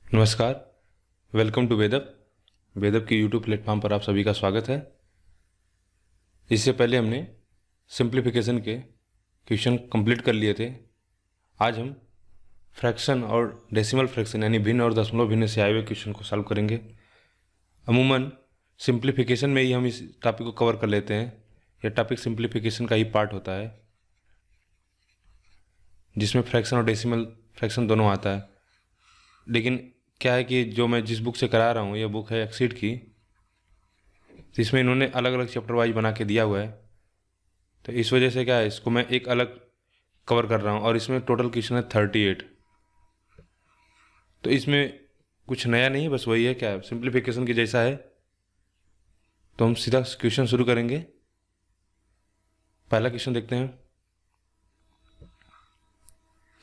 नमस्कार। Welcome to वेदअप। वेदअप की YouTube platform पर आप सभी का स्वागत है। इससे पहले हमने सिंप्लीफिकेशन के क्वेश्चन कंप्लीट कर लिए थे। आज हम फ्रैक्शन और डेसिमल फ्रैक्शन यानी भिन्न और दशमलव भिन्न से आए हुए क्वेश्चन को सॉल्व करेंगे। अमूमन सिंप्लीफिकेशन में ही हम इस टॉपिक को कवर कर लेते हैं। यह टॉपिक सिंप्लीफिकेशन का ही पार्ट होता है जिसमें फ्रैक्शन और डेसिमल फ्रैक्शन दोनों आता है। लेकिन क्या है कि जो मैं जिस बुक से करा रहा हूँ यह बुक है एक्सीड की, जिसमें इन्होंने अलग अलग चैप्टर वाइज बना के दिया हुआ है। तो इस वजह से क्या है, इसको मैं एक अलग कवर कर रहा हूँ और इसमें टोटल क्वेश्चन है 38। तो इसमें कुछ नया नहीं है, बस वही है क्या है सिंप्लीफिकेशन की जैसा है। तो हम सीधा क्वेश्चन शुरू करेंगे। पहला क्वेश्चन देखते हैं।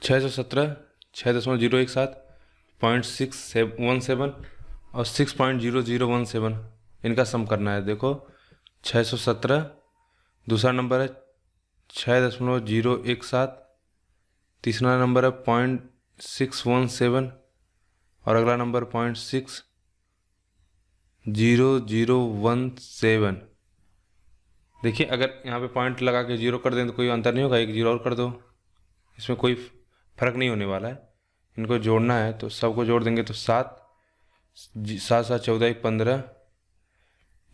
617 6.017 0.617 और 6.0017 इनका सम करना है। देखो 617, दूसरा नंबर है 6.017, तीसरा नंबर है 0.617 और अगला नंबर 0.60017। देखिए अगर यहाँ पे पॉइंट लगा के जीरो कर दें तो कोई अंतर नहीं होगा, एक जीरो और कर दो, इसमें कोई फर्क नहीं होने वाला है। इनको जोड़ना है तो सबको जोड़ देंगे तो 7 7 7 14 1 15,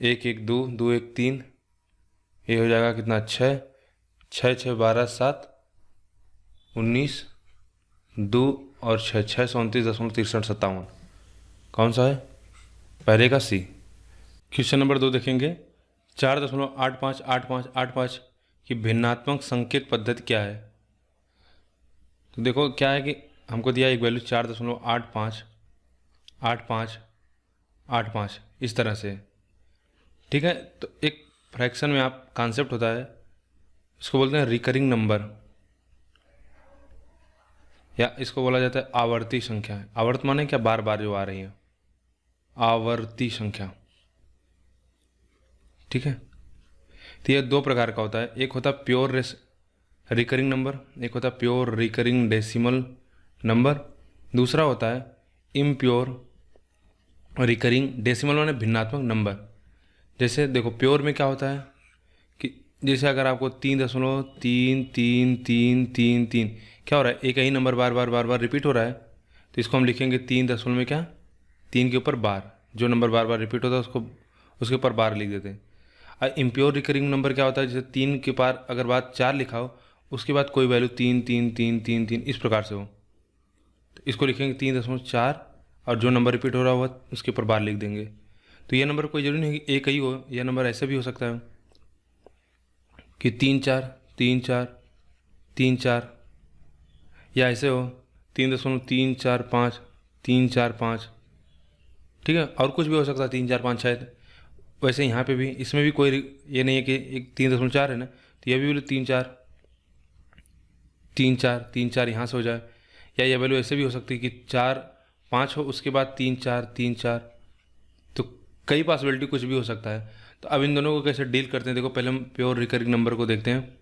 1 1 2 2 1 3, ये हो जाएगा कितना 6 6 6 12 7 19 2 और 6 629.6357। कौन सा है? पहले का सी। क्वेश्चन नंबर 2 देखेंगे। 4.858585 की भिन्नात्मक संकेत पद्धति क्या है? तो देखो क्या है कि हमको दिया एक वैल्यू 4.8585 इस तरह से, ठीक है। तो एक फ्रैक्शन में आप कॉन्सेप्ट होता है, इसको बोलते हैं रिकरिंग नंबर या इसको बोला जाता है आवर्ती संख्या। आवर्त माने क्या? बार बार जो आ रही है, आवर्ती संख्या, ठीक है। तो ये दो प्रकार का होता है, एक होता है प्योर रिकरिंग नंबर, एक होता है प्योर रिकरिंग डेसिमल नंबर, दूसरा होता है इम्प्योर रिकरिंग डेसिमल माने भिन्नात्मक नंबर। जैसे देखो प्योर में क्या होता है कि जैसे अगर आपको 3.333333 क्या हो रहा है, एक ही नंबर बार बार बार बार रिपीट हो रहा है, तो इसको हम लिखेंगे 3 दशमलव में क्या, 3 के ऊपर बार, जो नंबर बार बार रिपीट होता है उसको उसके ऊपर बार लिख देते हैं। और इम्प्योर रिकरिंग नंबर क्या होता है, जैसे 3 के पार अगर बाद 4 लिखा हो, उसके बाद कोई वैल्यू 3 3 3 3 3 इस प्रकार से हो, तो इसको लिखेंगे 3.4 और जो नंबर रिपीट हो रहा होगा उसके ऊपर बार लिख देंगे। तो यह नंबर कोई जरूरी नहीं कि एक ही हो, यह नंबर ऐसे भी हो सकता है कि 3 4 3 4 3 4, या ऐसे हो 3.345 3 4 5, ठीक है। और कुछ भी हो सकता है 3 4 5 शायद। वैसे यहाँ पे भी इसमें भी कोई ये नहीं है कि एक 3.4 है ना, तो यह भी बोले 3 4 3 4 3 4 यहाँ से हो जाए, या यह वैल्यू ऐसे भी हो सकती है कि 4 5 हो उसके बाद 3 4 3 4। तो कई पॉसिबिलिटी कुछ भी हो सकता है। तो अब इन दोनों को कैसे डील करते हैं, देखो पहले हम प्योर रिकरिंग नंबर को देखते हैं,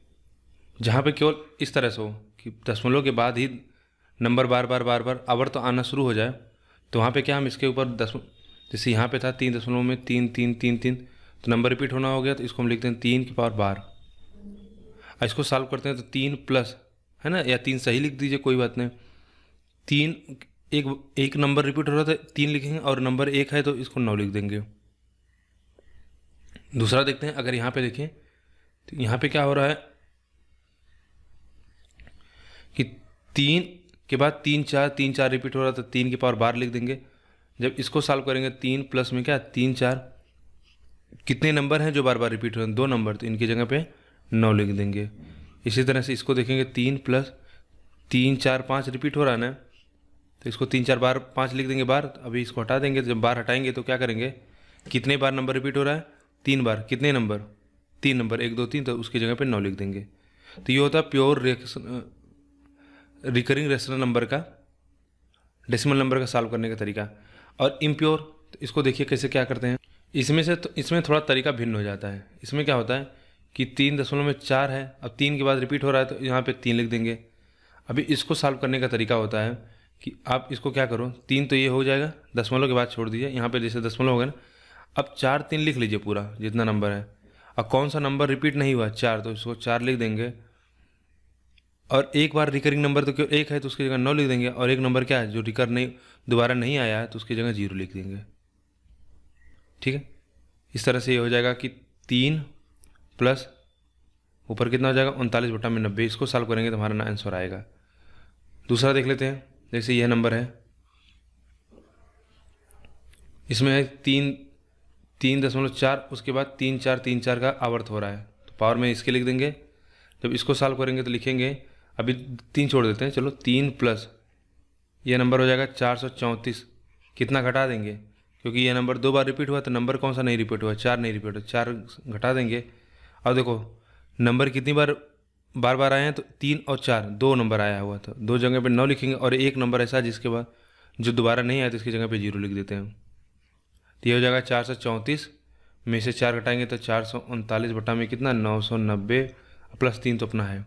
जहाँ पे केवल इस तरह से हो कि दशमलव के बाद ही नंबर बार बार बार बार आवर्त आना शुरू हो जाए। तो वहाँ पे क्या हम इसके ऊपर जैसे यहाँ पे था 3 दशमलव में 3 3 3 3, तो नंबर रिपीट होना हो गया, तो इसको हम लिखते हैं 3 की पावर बार। इसको सॉल्व करते हैं तो 3 प्लस है ना, या 3 सही लिख दीजिए कोई बात नहीं, 3 एक नंबर रिपीट हो रहा था 3 लिखेंगे और नंबर 1 है तो इसको 9 लिख देंगे। दूसरा देखते हैं, अगर यहाँ पे देखें तो यहाँ पे क्या हो रहा है कि 3 के बाद 3 4 3 4 रिपीट हो रहा था, 3 की पावर बार लिख देंगे। जब इसको सॉल्व करेंगे 3 प्लस में क्या 3 4, कितने नंबर हैं जो बार बार रिपीट हो रहे हैं, 2 नंबर, तो इनकी जगह पे 9 लिख देंगे। इसी तरह से इसको देखेंगे 3 प्लस 3 4 5 रिपीट हो रहा है ना, तो इसको 3 4 बार 5 लिख देंगे बार। अभी इसको हटा देंगे, जब बार हटाएंगे तो क्या करेंगे, कितने बार नंबर रिपीट हो रहा है, 3 बार, कितने नंबर 3 नंबर 1 2 3, तो उसकी जगह पे 9 लिख देंगे। तो ये होता है प्योर रिकरिंग रेशनल नंबर का डेसिमल नंबर का सॉल्व करने का तरीका। और इम्प्योर, तो इसको देखिए कैसे क्या करते हैं। इसमें थोड़ा तरीका भिन्न हो जाता है। इसमें क्या होता है कि 3.4 है, अब 3 के बाद रिपीट हो रहा है तो यहाँ पे 3 लिख देंगे। अभी इसको सॉल्व करने का तरीका होता है कि आप इसको क्या करो, 3 तो ये हो जाएगा, दशमलव के बाद छोड़ दीजिए, यहाँ पे जैसे दशमलव हो गया ना, अब 4 3 लिख लीजिए पूरा जितना नंबर है। और कौन सा नंबर रिपीट नहीं हुआ, 4, तो इसको 4 लिख देंगे। और एक बार रिकरिंग नंबर तो क्यों एक है, तो उसकी जगह 9 लिख देंगे। और एक नंबर क्या है जो रिकर नहीं दोबारा नहीं आया है, तो उसकी जगह 0 लिख देंगे। ठीक है, इस तरह से ये हो जाएगा कि 3 प्लस ऊपर कितना हो जाएगा 39/90। इसको सॉल्व करेंगे तो हमारा आंसर आएगा। दूसरा देख लेते हैं, जैसे यह नंबर है, इसमें है 3.4, उसके बाद 3 4 का आवर्त हो रहा है, तो पावर में इसके लिख देंगे। जब इसको सॉल्व करेंगे तो लिखेंगे, अभी 3 छोड़ देते हैं, चलो 3 प्लस ये नंबर हो जाएगा 434। कितना घटा देंगे, क्योंकि ये नंबर 2 बार रिपीट हुआ, तो नंबर कौन सा नहीं रिपीट हुआ, 4 नहीं रिपीट हुआ, 4 घटा देंगे। और देखो नंबर कितनी बार बार बार आए हैं, तो 3 और 4 2 नंबर आया हुआ था, 2 जगह पे 9 लिखेंगे। और एक नंबर ऐसा जिसके बाद जो दोबारा नहीं आया, तो इसकी जगह पे 0 लिख देते हैं। तो ये हो जाएगा 434 में से 4 घटाएंगे तो 439 बटा में कितना 990 प्लस 3 तो अपना है।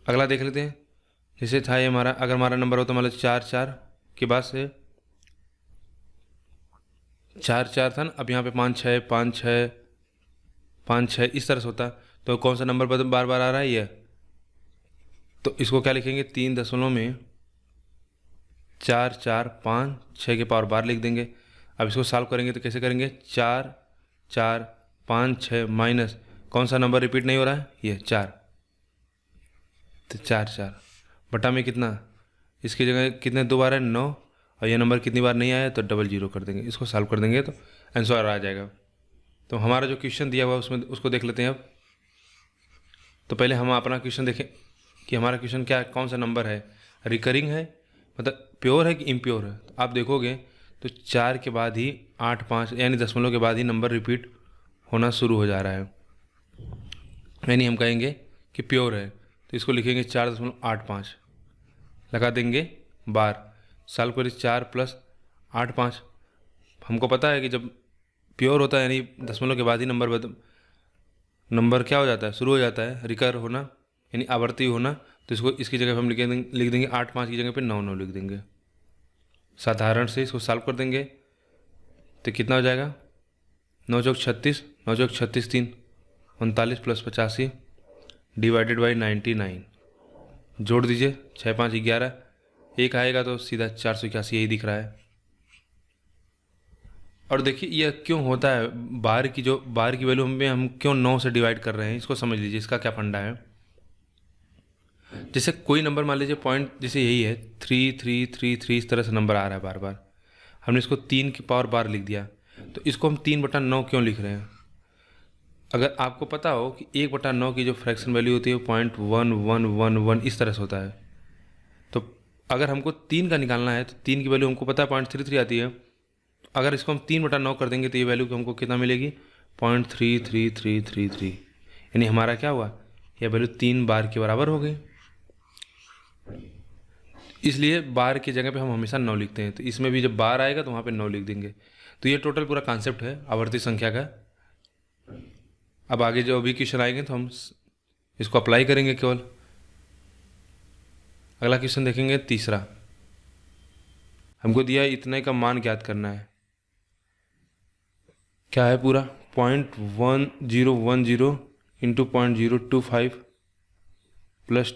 अगला देख लेते हैं, जैसे था ये हमारा, अगर हमारा नंबर हो तो मतलब 4 के बाद से 4 था ना, अब यहाँ पे 5 6 इस तरह से होता। तो कौन सा नंबर बार बार आ रहा है ये, तो इसको क्या लिखेंगे, 3 दशमलव में 4 4 5 6 के पावर बार लिख देंगे। अब इसको सॉल्व करेंगे तो कैसे करेंगे, 4 4 5 6 माइनस कौन सा नंबर रिपीट नहीं हो रहा है, ये 4, तो 4 बटा में कितना, इसकी जगह कितने 2 बार है 9, और ये नंबर कितनी बार नहीं आया तो डबल 0 कर देंगे। इसको सॉल्व कर देंगे तो आंसर आ जाएगा। तो हमारा जो क्वेश्चन दिया हुआ है उसमें उसको देख लेते हैं अब। तो पहले हम अपना क्वेश्चन देखें कि हमारा क्वेश्चन क्या है, कौन सा नंबर है, रिकरिंग है, मतलब प्योर है कि इम्प्योर है। तो आप देखोगे तो 4 के बाद ही 8 5 यानी दशमलव के बाद ही नंबर रिपीट होना शुरू हो जा रहा है, यानी हम कहेंगे कि प्योर है। तो इसको लिखेंगे 4.85 लगा देंगे बार, सॉल्व करिए 4 प्लस 8 5। हमको पता है कि जब प्योर होता है यानी दशमलव के बाद ही नंबर क्या हो जाता है, शुरू हो जाता है रिकर होना, यानी आवर्ती होना। तो इसको इसकी जगह पे हम लिख देंगे 8 5 की जगह पे 9 9 लिख देंगे। साधारण से इसको सॉल्व कर देंगे तो कितना हो जाएगा, 9 चौक 36, 9 चौक 36 3 39 प्लस 85 डिवाइडेड बाई 99। जोड़ दीजिए 6 5 11, एक आएगा तो सीधा 481 यही दिख रहा है। और देखिए यह क्यों होता है, बार की वैल्यू में हम क्यों 9 से डिवाइड कर रहे हैं, इसको समझ लीजिए, इसका क्या फंडा है। जैसे कोई नंबर मान लीजिए पॉइंट, जैसे यही है 3333 इस तरह से नंबर आ रहा है बार बार, हमने इसको 3 की पावर बार लिख दिया, तो इसको हम 3/9 क्यों लिख रहे हैं। अगर आपको पता हो कि 1/9 की जो फ्रैक्शन वैल्यू होती है वो 0.1111 इस तरह से होता है, तो अगर हमको 3 का निकालना है तो 3 की वैल्यू हमको पता है 0.33 आती है। अगर इसको हम 3/9 कर देंगे तो ये वैल्यू हमको कितना मिलेगी, 0.33333, यानी हमारा क्या हुआ, यह वैल्यू 3 बार के बराबर हो गई। इसलिए बार की जगह पे हम हमेशा 9 लिखते हैं, तो इसमें भी जब बार आएगा तो वहाँ पे 9 लिख देंगे। तो ये टोटल पूरा कॉन्सेप्ट है आवर्ती संख्या का। अब आगे जो अभी क्वेश्चन आएंगे तो हम इसको अप्लाई करेंगे केवल। अगला क्वेश्चन देखेंगे, तीसरा, हमको दिया है इतने का मान ज्ञात करना है। क्या है पूरा, 0.1010 into 0.025 plus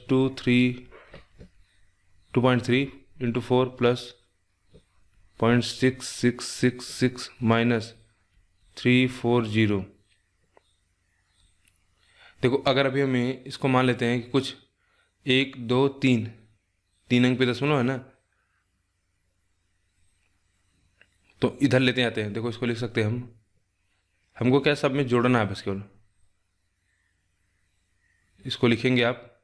2.3 into 4 plus 0.6666 minus 340। देखो अगर अभी हमें इसको मान लेते हैं कि कुछ 1 2 3 अंक पे दशमलव है ना, तो इधर लेते आते हैं। देखो इसको लिख सकते हैं हमको क्या सब में जोड़ना है बस केवल। इसको लिखेंगे आप,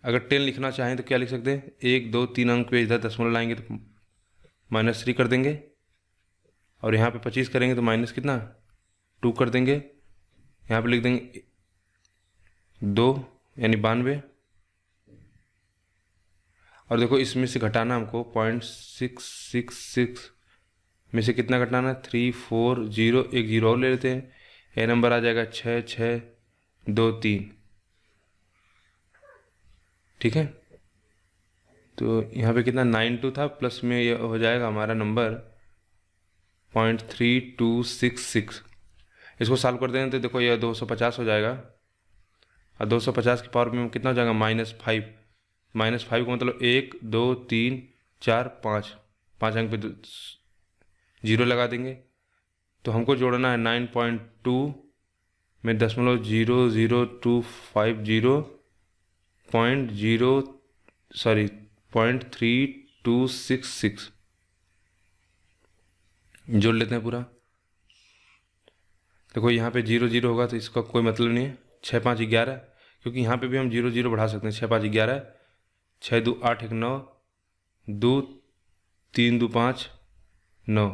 अगर 10 लिखना चाहें तो क्या लिख सकते हैं, 1 2 3 अंक पे इधर दशमलव लाएंगे तो -3 कर देंगे, और यहाँ पे 25 करेंगे तो माइनस कितना 2 कर देंगे। यहाँ पे लिख देंगे 2 यानी 92, और देखो इसमें से घटाना हमको 0.666 में से कितना घटाना, 340, एक जीरो और ले लेते हैं, ये नंबर आ जाएगा 6623। ठीक है, तो यहाँ पे कितना 92 था, प्लस में ये हो जाएगा हमारा नंबर 0.3266। इसको सॉल्व कर देंगे तो देखो ये 250 हो जाएगा, और 250 की पावर में कितना हो जाएगा -5। -5 का मतलब 1 2 3 4 5, 5 अंक पे जीरो लगा देंगे। तो हमको जोड़ना है 9.2 में 0.00250 .3266 जोड़ लेते हैं पूरा। देखो यहाँ पे 0 0 होगा तो इसका कोई मतलब नहीं है। 6 5 11, क्योंकि यहाँ पे भी हम 0 0 बढ़ा सकते हैं। 6 5 11, 6 2 8 1 9, 2 3 2 5 9,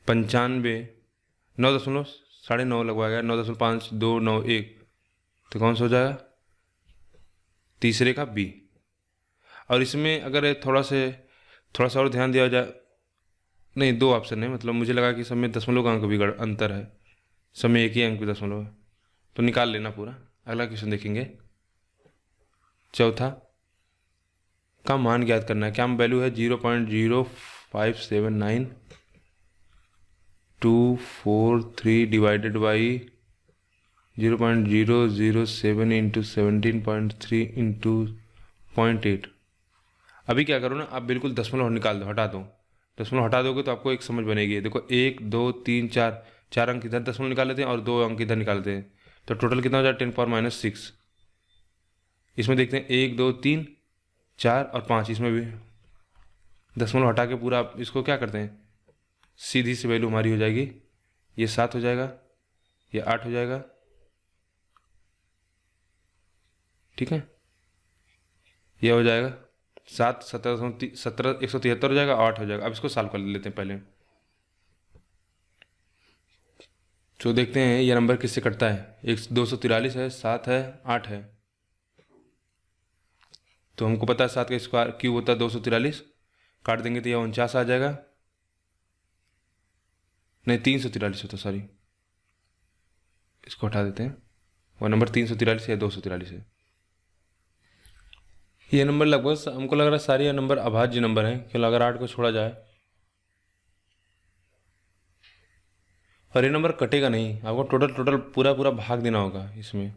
95, 9.9 लगवाया गया, 9.5291, तो कौन सा हो जाएगा तीसरे का बी। और इसमें अगर थोड़ा सा और ध्यान दिया जाए, नहीं 2 ऑप्शन है, मतलब मुझे लगा कि सब में दशमलव का अंक भी अंतर है, सब में एक ही अंक भी दशमलव है, तो निकाल लेना पूरा। अगला क्वेश्चन देखेंगे। चौथा का मान ज्ञात करना है। क्या वैल्यू है 0.0579 डिवाइडेड बाई 0.007 इंटू 17.3 इंटू 0.8। अभी क्या करो ना, आप बिल्कुल दशमलव निकाल दो, हटा दो। दशमलव हटा दोगे तो आपको एक समझ बनेगी। देखो 1 2 3 4, 4 अंक इधर दशमलव निकाल लेते हैं और 2 अंक इधर निकाल लेते हैं, तो टोटल कितना हो जाए 10⁻⁶। इसमें देखते हैं 1 2 3 4 और 5, इसमें भी दशमलव हटा के पूरा आप इसको क्या करते हैं, सीधी सी वैल्यू हमारी हो जाएगी, ये 7 हो जाएगा, ये 8 हो जाएगा, ठीक है, ये हो जाएगा 7 17 173 हो जाएगा, 8 हो जाएगा। अब इसको सॉल्व कर लेते हैं पहले। तो देखते हैं ये नंबर किससे कटता है। 243 है, 7 है, 8 है, तो हमको पता है 7 का स्क्वायर क्यूब होता है 243, काट देंगे तो यह 49 आ जाएगा, नहीं 343 होता, सॉरी, इसको हटा देते हैं। वह नंबर 343 या 243 है। ये नंबर लगभग हमको लग रहा है सारे नंबर अभाज्य नंबर हैं, क्योंकि अगर 8 को छोड़ा जाए, और ये नंबर कटेगा नहीं, आपको टोटल पूरा भाग देना होगा इसमें।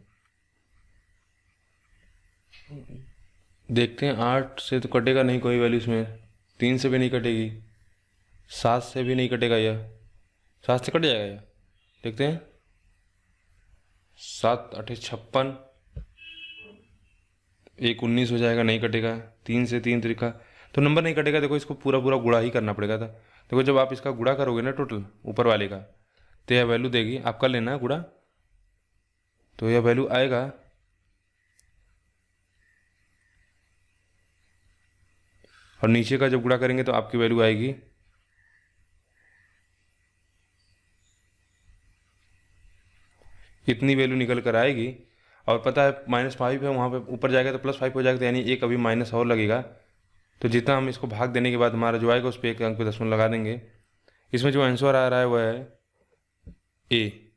देखते हैं 8 से तो कटेगा नहीं कोई वैल्यू इसमें, 3 से भी नहीं कटेगी, 7 से भी नहीं कटेगा, यह 7 से कट जाएगा यह, देखते हैं 7 8 56, 1 19 हो जाएगा, नहीं कटेगा। 3 से 3 तरीका, तो नंबर नहीं कटेगा। देखो इसको पूरा गुणा ही करना पड़ेगा था। देखो जब आप इसका गुणा करोगे ना टोटल ऊपर वाले का, तो यह वैल्यू देगी, आप कर लेना गुणा, तो यह वैल्यू आएगा और नीचे का जब गुणा करेंगे तो आपकी वैल्यू आएगी इतनी वैल्यू निकल कर आएगी। और पता है -5 है, वहाँ पे ऊपर जाएगा तो +5 हो जाएगा, तो यानी एक अभी माइनस और लगेगा। तो जितना हम इसको भाग देने के बाद हमारा जो आएगा उस पर एक अंक पे दशमलव लगा देंगे। इसमें जो आंसर आ रहा है वह है ए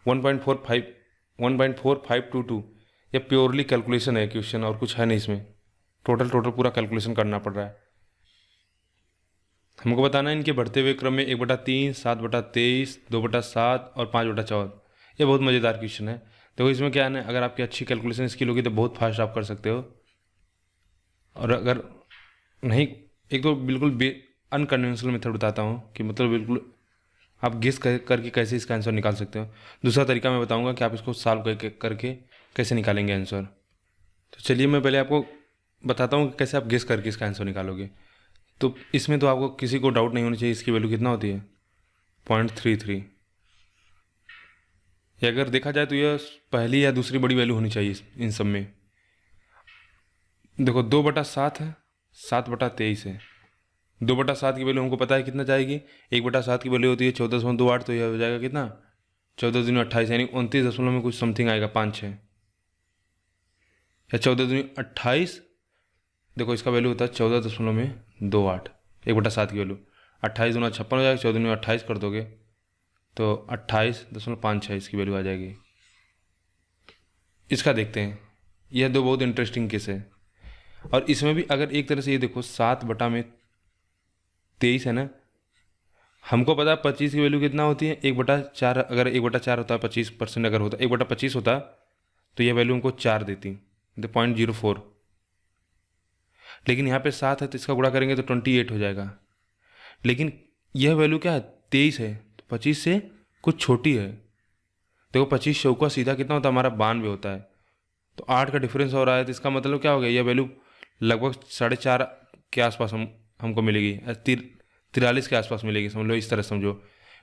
1.4522। ये प्योरली कैलकुलेशन है क्वेश्चन, और कुछ है नहीं इसमें। टोटल पूरा कैलकुलेशन करना पड़ रहा है। हमको बताना है इनके बढ़ते हुए क्रम में 1/3, 7/23, 2/7 और 5/14। ये बहुत मज़ेदार क्वेश्चन है। देखो इसमें क्या है ना, अगर आपकी अच्छी कैलकुलेशन स्किल होगी तो बहुत फास्ट आप कर सकते हो, और अगर नहीं, एक तो बिल्कुल अनकन्वेंशनल मेथड बताता हूँ कि मतलब बिल्कुल आप गेस करके कैसे इसका आंसर निकाल सकते हो। दूसरा तरीका मैं बताऊंगा कि आप इसको सॉल्व करके कैसे निकालेंगे आंसर। तो चलिए मैं पहले आपको बताता हूँ कि कैसे आप गेस करके इसका आंसर निकालोगे। तो इसमें तो आपको किसी को डाउट नहीं होनी चाहिए, इसकी वैल्यू कितना होती है 0.33। ये अगर देखा जाए तो यह पहली या दूसरी बड़ी वैल्यू होनी चाहिए इन सब में। देखो 2/7 है, 7/23 है। 2/7 की वैल्यू हमको पता है कितना जाएगी, 1/7 की वैल्यू होती है 14.28, तो यह हो जाएगा कितना 14 दूनी 28, यानी 29 दशमलव में कुछ समथिंग आएगा, 5 6 या 14 दूनी 28। देखो इसका वैल्यू होता है 14.28, 1/7 की वैल्यू 28 दूना 56 हो जाएगा, 14 दूनी 28 कर दोगे तो 28.56 इसकी वैल्यू आ जाएगी। इसका देखते हैं, यह दो बहुत इंटरेस्टिंग केस है। और इसमें भी अगर एक तरह से ये देखो 7/23 है ना, हमको पता है 25 की वैल्यू कितना होती है 1/4। अगर 1/4 होता है 25% अगर होता 1/25 होता तो ये वैल्यू हमको 4 देती, 0.04। लेकिन यहाँ पे 7 है तो इसका गुणा करेंगे तो 28 हो जाएगा। लेकिन यह वैल्यू क्या है 23 है, तो 25 से कुछ छोटी है। देखो 25 चौका सीधा कितना होता है हमारा 92 होता है, तो 8 का डिफरेंस हो रहा है, तो इसका मतलब क्या हो गया, यह वैल्यू लगभग 4.5 के आसपास हमको मिलेगी, 43 के आसपास मिलेगी, समझ लो, इस तरह समझो।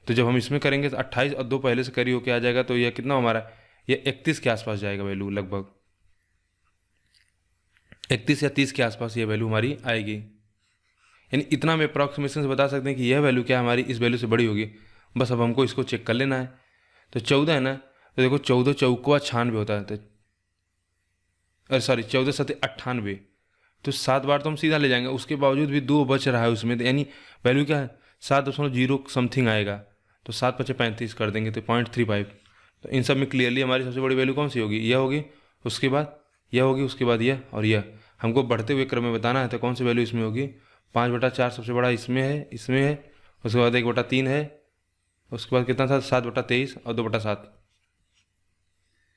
तो जब हम इसमें करेंगे तो 28 और 2 पहले से करी होके आ जाएगा, तो यह कितना हमारा, यह 31 के आसपास जाएगा वैल्यू, लगभग 31 या 30 के आसपास ये वैल्यू हमारी आएगी। यानी इतना हम अप्रॉक्सीमेशन से बता सकते हैं कि यह वैल्यू क्या हमारी इस वैल्यू से बड़ी होगी। बस अब हमको इसको चेक कर लेना है। तो 14 है ना, तो देखो 14 चौका 96 होता है, तो अरे सॉरी 14 7 98, तो 7 बार तो हम सीधा ले जाएंगे, उसके बावजूद भी 2 बच रहा है उसमें, तो यानी वैल्यू क्या है 7.0 समथिंग आएगा, तो 7×5 = 35 कर देंगे तो 0.35। तो इन सब में क्लियरली हमारी सबसे बड़ी वैल्यू कौन सी होगी, यह होगी, उसके बाद यह होगी, उसके बाद यह, और यह हमको बढ़ते हुए क्रम में बताना है। तो कौन सी वैल्यू इसमें होगी, 5/4 सबसे बड़ा इसमें है, इसमें है, उसके बाद 1/3 है, उसके बाद कितना था 7/23 और 2/7।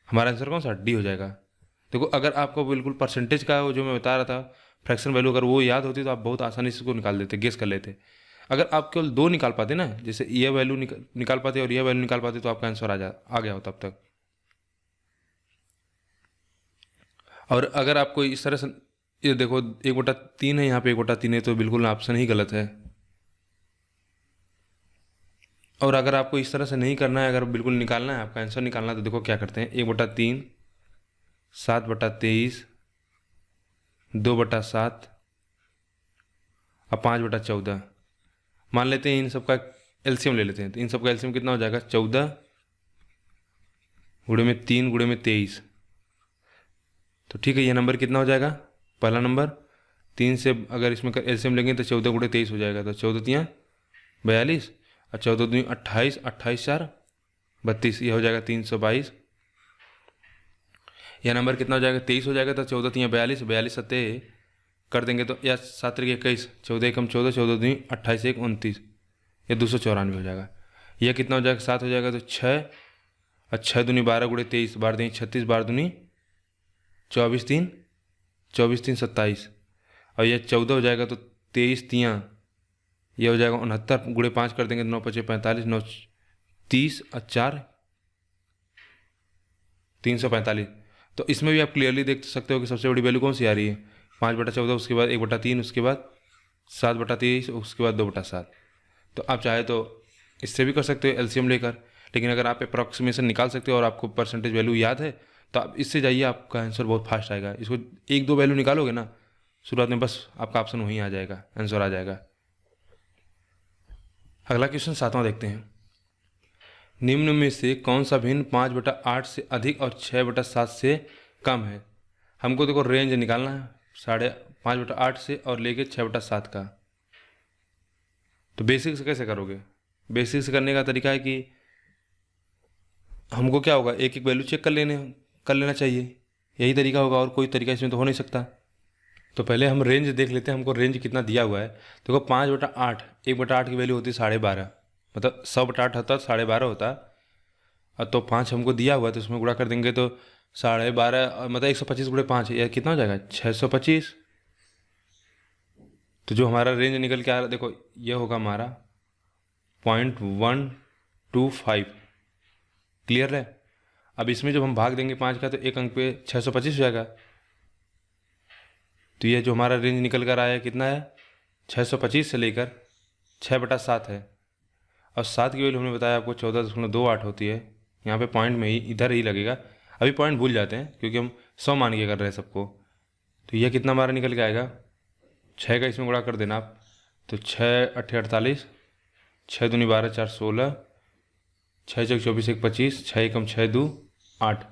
हमारा आंसर कौन सा डी हो जाएगा। देखो अगर आपको बिल्कुल परसेंटेज का वो जो मैं बता रहा था फ्रैक्शन वैल्यू अगर वो याद होती तो आप बहुत आसानी से इसको निकाल देते, गेस कर लेते। अगर आप केवल 2 निकाल पाते ना, जैसे ये वैल्यू निकाल पाते और ये वैल्यू निकाल पाते, तो आपका आंसर आ गया हो तब तक। और अगर आपको इस तरह से ये देखो 1/3 है, यहाँ पे 1/3 है, तो बिल्कुल ऑप्शन ही गलत है। और अगर आपको इस तरह से नहीं करना है, अगर बिल्कुल निकालना है, आपका आंसर निकालना है, तो देखो क्या करते हैं, 1/3 7/23 2/7 और 5/14 मान लेते हैं। इन सब का एलसीएम ले लेते हैं, तो इन सब का एलसीएम कितना हो जाएगा 14 गुणे में 3 गुणे में 23। तो ठीक है, ये नंबर कितना हो जाएगा, पहला नंबर 3 से अगर इसमें एलसीएम लेंगे तो 14 गुणे 23 हो जाएगा, तो 14×3 = 42 और 14×2 = 28, 28×4 = 32, ये हो जाएगा 322। यह नंबर कितना हो जाएगा 23 हो जाएगा, तो 14×3 = 42, 42 7 कर देंगे तो, या 7×3 = 21, 14 × 1 = 14, 14×2 = 28, 1 = 29, ये 294 हो जाएगा। यह कितना हो जाएगा 7 हो जाएगा, तो 6 और 6×2 = 12 गुणे 23 बार दें 36 बार दूनी 24 3 24 3 27, और यह 14 हो जाएगा, तो 23×3 ये हो जाएगा 69 गुणे 5 कर देंगे 9×5 = 45, 9 30 और 4 345। तो इसमें भी आप क्लियरली देख सकते हो कि सबसे बड़ी वैल्यू कौन सी आ रही है, 5/14, उसके बाद 1/3, उसके बाद 7/23, उसके बाद 2/7। तो आप चाहे तो इससे भी कर सकते हो एलसीएम लेकर, लेकिन अगर आप अप्रॉक्सीमेशन निकाल सकते हो और आपको परसेंटेज वैल्यू याद है, तो आप इससे जाइए, आपका आंसर बहुत फास्ट आएगा। इसको 1-2 वैल्यू निकालोगे ना शुरुआत में, बस आपका ऑप्शन वहीं आ जाएगा, आंसर आ जाएगा। अगला क्वेश्चन 7वां देखते हैं। निम्न में से कौन सा भिन्न 5/8 से अधिक और 6/7 से कम है। हमको देखो रेंज निकालना है 5.5 से और लेके 6/7 का। तो बेसिक से कैसे करोगे, बेसिक से करने का तरीका है कि हमको क्या होगा, एक एक वैल्यू चेक कर लेना चाहिए, यही तरीका होगा, और कोई तरीका इसमें तो हो नहीं सकता। तो पहले हम रेंज देख लेते हैं, हमको रेंज कितना दिया हुआ है। देखो 5/8, 1/8 की वैल्यू होती है 12.5, मतलब 100/8 होता 12.5 होता, और तो 5 हमको दिया हुआ है, तो उसमें गुणा कर देंगे तो 12.5 मतलब 125 गुणे 5, यह कितना हो जाएगा 625। तो जो हमारा रेंज निकल के आ रहा है, देखो यह होगा हमारा 0.125। क्लियर है। अब इसमें जब हम भाग देंगे 5 का, तो एक अंक पे 625 हो जाएगा। तो ये जो हमारा रेंज निकल कर आया कितना है 625 से लेकर 6/7 है, और 7 की वैल्यू हमने बताया आपको 14.28 होती है। यहाँ पे पॉइंट में ही इधर ही लगेगा, अभी पॉइंट भूल जाते हैं क्योंकि हम 100 मान के कर रहे हैं सबको। तो यह कितना हमारा निकल के आएगा, 6 का इसमें गुणा कर देना आप, तो 6×8 = 48, 6×2 = 12 4 16, 6×4 = 24 1 25, 6 × 6 2 8।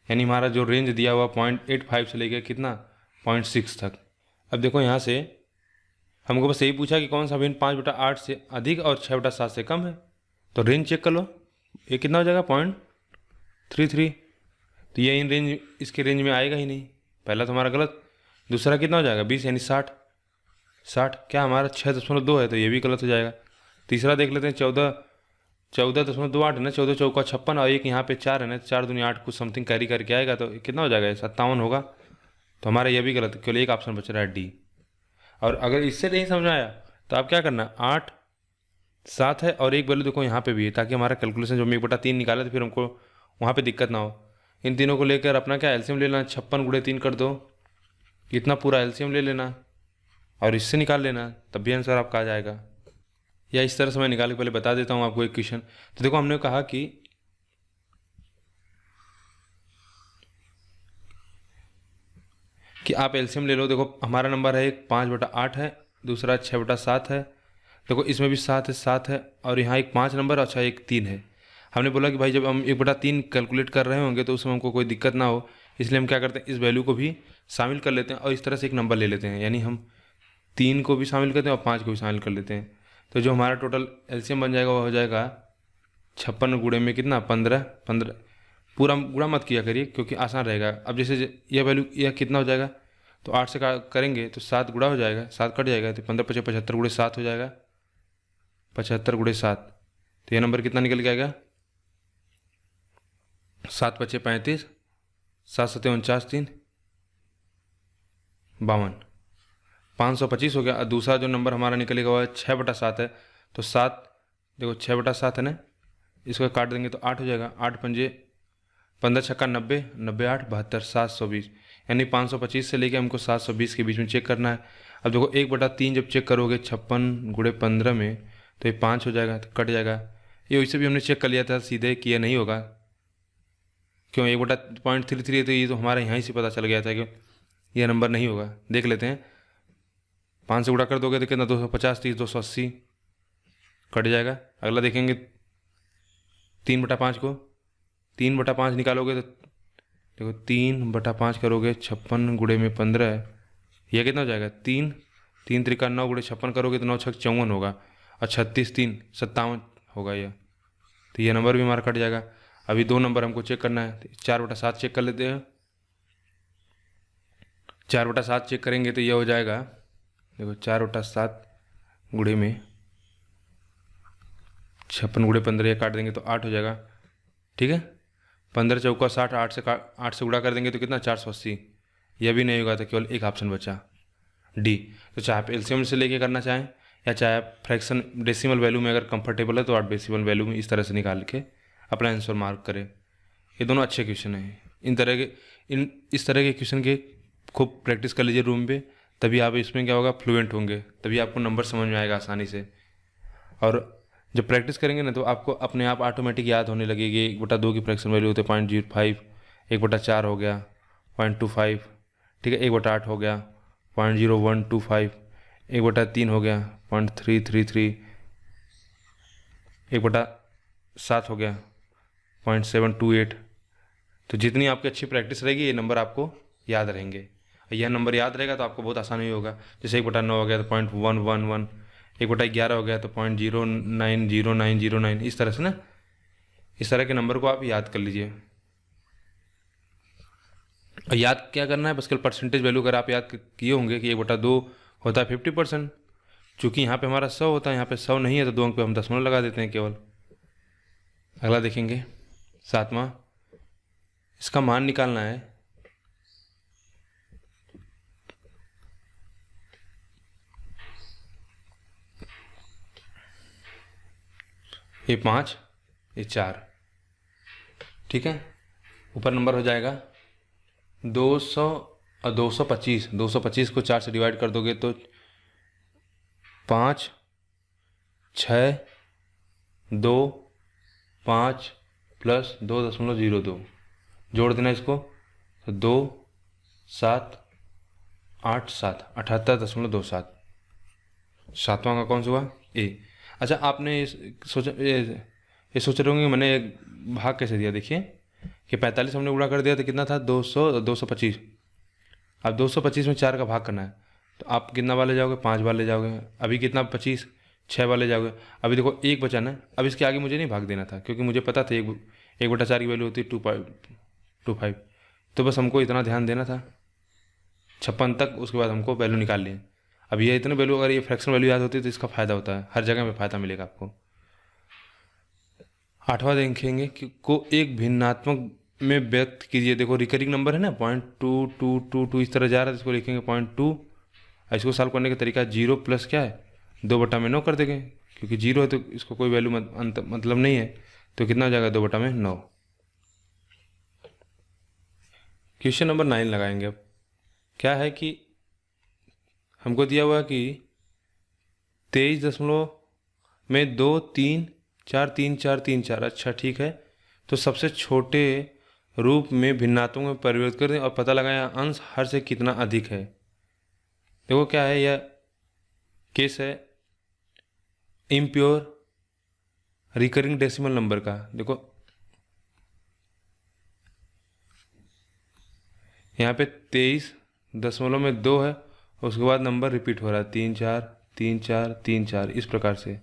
यानी हमारा जो रेंज दिया हुआ 0.85 से लेकर कितना 0.6 तक। अब देखो यहाँ से हमको बस यही पूछा कि कौन सा भिन्न 5/8 से अधिक और 6/7 से कम है। तो रेंज चेक कर लो, ये कितना हो जाएगा 0.33। तो ये इन रेंज इसके रेंज में आएगा ही नहीं, पहला तो हमारा गलत। दूसरा कितना हो जाएगा 20 यानी 60। 60 क्या हमारा 6.2 है, तो ये भी गलत हो जाएगा। तीसरा देख लेते हैं 14.28 है ना, 14 चौका 56 और एक यहाँ पे 4 है ना, 4 दूनी 8 कुछ समथिंग कैरी करके आएगा तो कितना हो जाएगा 57 होगा। तो हमारा ये भी गलत, केवल एक ऑप्शन बच रहा है डी। और अगर इससे नहीं समझ आया तो आप क्या करना, 8 7 है और एक वैल्यू देखो यहाँ पे भी है, ताकि हमारा कैलकुलेशन जो हम 1/3 निकाले तो फिर हमको वहाँ पे दिक्कत ना हो। इन तीनों को लेकर अपना क्या एलसीएम ले लेना, 56 × 3 कर दो, इतना पूरा एलसीएम ले लेना और इससे निकाल लेना, तब भी आंसर आपका आ जाएगा। या इस तरह से मैं निकाल के पहले बता देता हूँ आपको एक क्वेश्चन। तो देखो हमने कहा कि आप एलसीएम ले लो। देखो हमारा नंबर है एक 5/8 है, दूसरा 6/7 है। देखो इसमें भी 7 है, 7 है और यहाँ एक 5 नंबर, अच्छा एक 3 है। हमने बोला कि भाई जब हम 1/3 कैलकुलेट कर रहे होंगे तो उसमें हमको कोई दिक्कत ना हो, इसलिए हम क्या करते हैं, इस वैल्यू को भी शामिल कर लेते हैं और इस तरह से एक नंबर ले लेते हैं। यानी हम 3 को भी शामिल करते हैं और 5 को भी शामिल कर लेते हैं। तो जो हमारा टोटल एलसीएम बन जाएगा वो हो जाएगा 56 गुणे में कितना 15। 15 पूरा गुणा मत किया करिए क्योंकि आसान रहेगा। अब जैसे यह वैल्यू यह कितना हो जाएगा, तो 8 से करेंगे तो 7 गुणा हो जाएगा, 7 कट जाएगा तो 15 × 5 = 75 × 7 हो जाएगा, 75 × 7। तो यह नंबर कितना निकल के आएगा, 7 × 5 = 35, 7 × 7 = 49, 3 52, 525 हो गया। और दूसरा जो नंबर हमारा निकलेगा वह 6/7 है। तो 7 देखो 6/7 है ना, इसको काट देंगे तो 8 हो जाएगा, 8 × 5 = 15 × 6 = 90, 90 × 8 = 72, 720। यानी 525 से लेके हमको 720 के बीच में चेक करना है। अब देखो 1/3 जब चेक करोगे 56 × 15 में तो ये 5 हो जाएगा, तो कट जाएगा। ये वैसे भी हमने चेक कर लिया था सीधे कि ये नहीं होगा, क्यों 1/0.33 है, तो ये तो हमारा यहाँ से पता चल गया था कि यह नंबर नहीं होगा। देख लेते हैं, 5 से गुणा कर दोगे तो कितना 250, 30, 280 कट जाएगा। अगला देखेंगे 3/5 को, 3/5 निकालोगे तो देखो 3/5 करोगे 56 गुणे में 15 है, यह कितना हो जाएगा 3, 3 × 3 = 9 × 56 करोगे तो 9 × 6 = 54 होगा और 36, 3 = 57 होगा यह। तो यह नंबर भी हमारा कट जाएगा। अभी 2 नंबर हमको चेक करना है, 4/7 चेक कर लेते हैं। 4/7 चेक करेंगे तो यह हो जाएगा, देखो 4/7 गुणे में 56 × 15 ये काट देंगे तो 8 हो जाएगा, ठीक है। 15 चौका 60, 8 से गुणा कर देंगे तो कितना 480। यह भी नहीं होगा तो केवल एक ऑप्शन बचा डी। तो चाहे आप एलसीएम से लेके करना चाहें या चाहे आप फ्रैक्शन डेसिमल वैल्यू में अगर कंफर्टेबल है तो आप डेसिमल वैल्यू में इस तरह से निकाल के अपना आंसर मार्क करें। ये दोनों अच्छे क्वेश्चन हैं। इस तरह के क्वेश्चन के खूब प्रैक्टिस कर लीजिए रूम पे, तभी आप इसमें क्या होगा फ्लुएंट होंगे, तभी आपको नंबर समझ में आएगा आसानी से। और जब प्रैक्टिस करेंगे ना तो आपको अपने आप ऑटोमेटिक याद होने लगेगी। 1/2 की फ्रैक्शन वैल्यू होते 0.05, 1/4 हो गया 0.25, ठीक है, 1/8 हो गया 0.0125, 1/3 हो गया 0.333, 1/7 हो गया 0.728। तो जितनी आपकी अच्छी प्रैक्टिस रहेगी ये नंबर आपको याद रहेंगे। यह नंबर याद रहेगा तो आपको बहुत आसानी होगा। जैसे 1/9 हो गया तो 0.111, 1/11 हो गया तो 0.090909, इस तरह से ना, इस तरह के नंबर को आप याद कर लीजिए। और याद क्या करना है, बस केवल परसेंटेज वैल्यू अगर आप याद किए होंगे कि 1/2 होता है 50%, चूँकि यहाँ पे हमारा 100 होता है, यहाँ पे 100 नहीं है तो 2 अंक पे हम दशमलव लगा देते हैं केवल। अगला देखेंगे 7वां, इसका मान निकालना है। ये 5, ये 4, ठीक है। ऊपर नंबर हो जाएगा 200 और 225। 225 को 4 से डिवाइड कर दोगे तो 5, 6, 2, 5 + 2.02 जोड़ देना इसको तो 2, 7, 8, 7 78.27। 7वां का कौन सा हुआ ए। अच्छा आपने ये सोच रहे होंगे मैंने भाग कैसे दिया। देखिए कि 45 हमने गुणा कर दिया तो कितना था 200 225। अब 225 में 4 का भाग करना है तो आप कितना बार ले जाओगे 5 बार ले जाओगे। अभी कितना 25 6 बार ले जाओगे। अभी देखो 1 बचा ना, अब इसके आगे मुझे नहीं भाग देना था क्योंकि मुझे पता था 1/4 की वैल्यू होती है 2.25। तो बस हमको इतना ध्यान देना था। 56 तक, उसके बाद हमको वैल्यू निकालनी है। अब ये इतने वैल्यू, अगर ये फ्रैक्शन वैल्यू याद होती है तो इसका फ़ायदा होता है, हर जगह पे फ़ायदा मिलेगा आपको। 8वां देखेंगे कि को एक भिन्नात्मक में व्यक्त कीजिए। देखो रिकरिंग नंबर है ना, 0.2222 इस तरह जा रहा है, इसको लिखेंगे 0.2। इसको सॉल्व करने का तरीका 0 प्लस क्या है 2/9 कर देंगे, क्योंकि 0 है तो इसको कोई वैल्यू मतलब नहीं है, तो कितना हो जाएगा 2/9। क्वेश्चन नंबर 9 लगाएंगे। अब क्या है कि हमको दिया हुआ कि 23.2343434। अच्छा ठीक है, तो सबसे छोटे रूप में भिन्नात्मक में परिवर्तित कर दें और पता लगाएं अंश हर से कितना अधिक है। देखो क्या है, यह केस है इम्प्योर रिकरिंग डेसिमल नंबर का। देखो यहाँ पे 23.2 है, उसके बाद नंबर रिपीट हो रहा है 3 4 3 4 3 4 इस प्रकार से।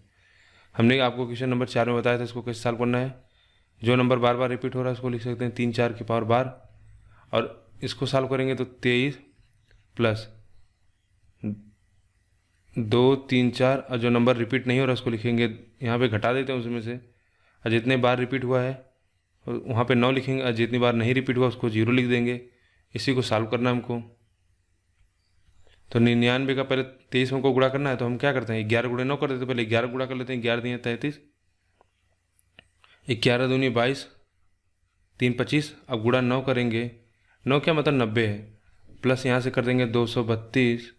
हमने आपको क्वेश्चन नंबर 4 में बताया था इसको कैसे सॉल्व करना है। जो नंबर बार बार रिपीट हो रहा है उसको लिख सकते हैं 3 4 की पावर बार, और इसको सॉल्व करेंगे तो 23 प्लस 2 3 4, और जो नंबर रिपीट नहीं हो रहा उसको लिखेंगे, यहाँ पे घटा देते हैं उसमें से, और जितने बार रिपीट हुआ है वहाँ पे 9 लिखेंगे, और जितनी बार नहीं रिपीट हुआ उसको 0 लिख देंगे। इसी को सॉल्व करना है हमको। तो 99 का पहले 23 को गुणा करना है, तो हम क्या करते हैं 11 गुणे 9 कर देते हैं। पहले 11 गुणा कर लेते हैं, 11 दिए 33, 11 दूनी 22, 3 25। अब गुणा 9 करेंगे, 9 क्या मतलब 90 है, प्लस यहाँ से कर देंगे 232,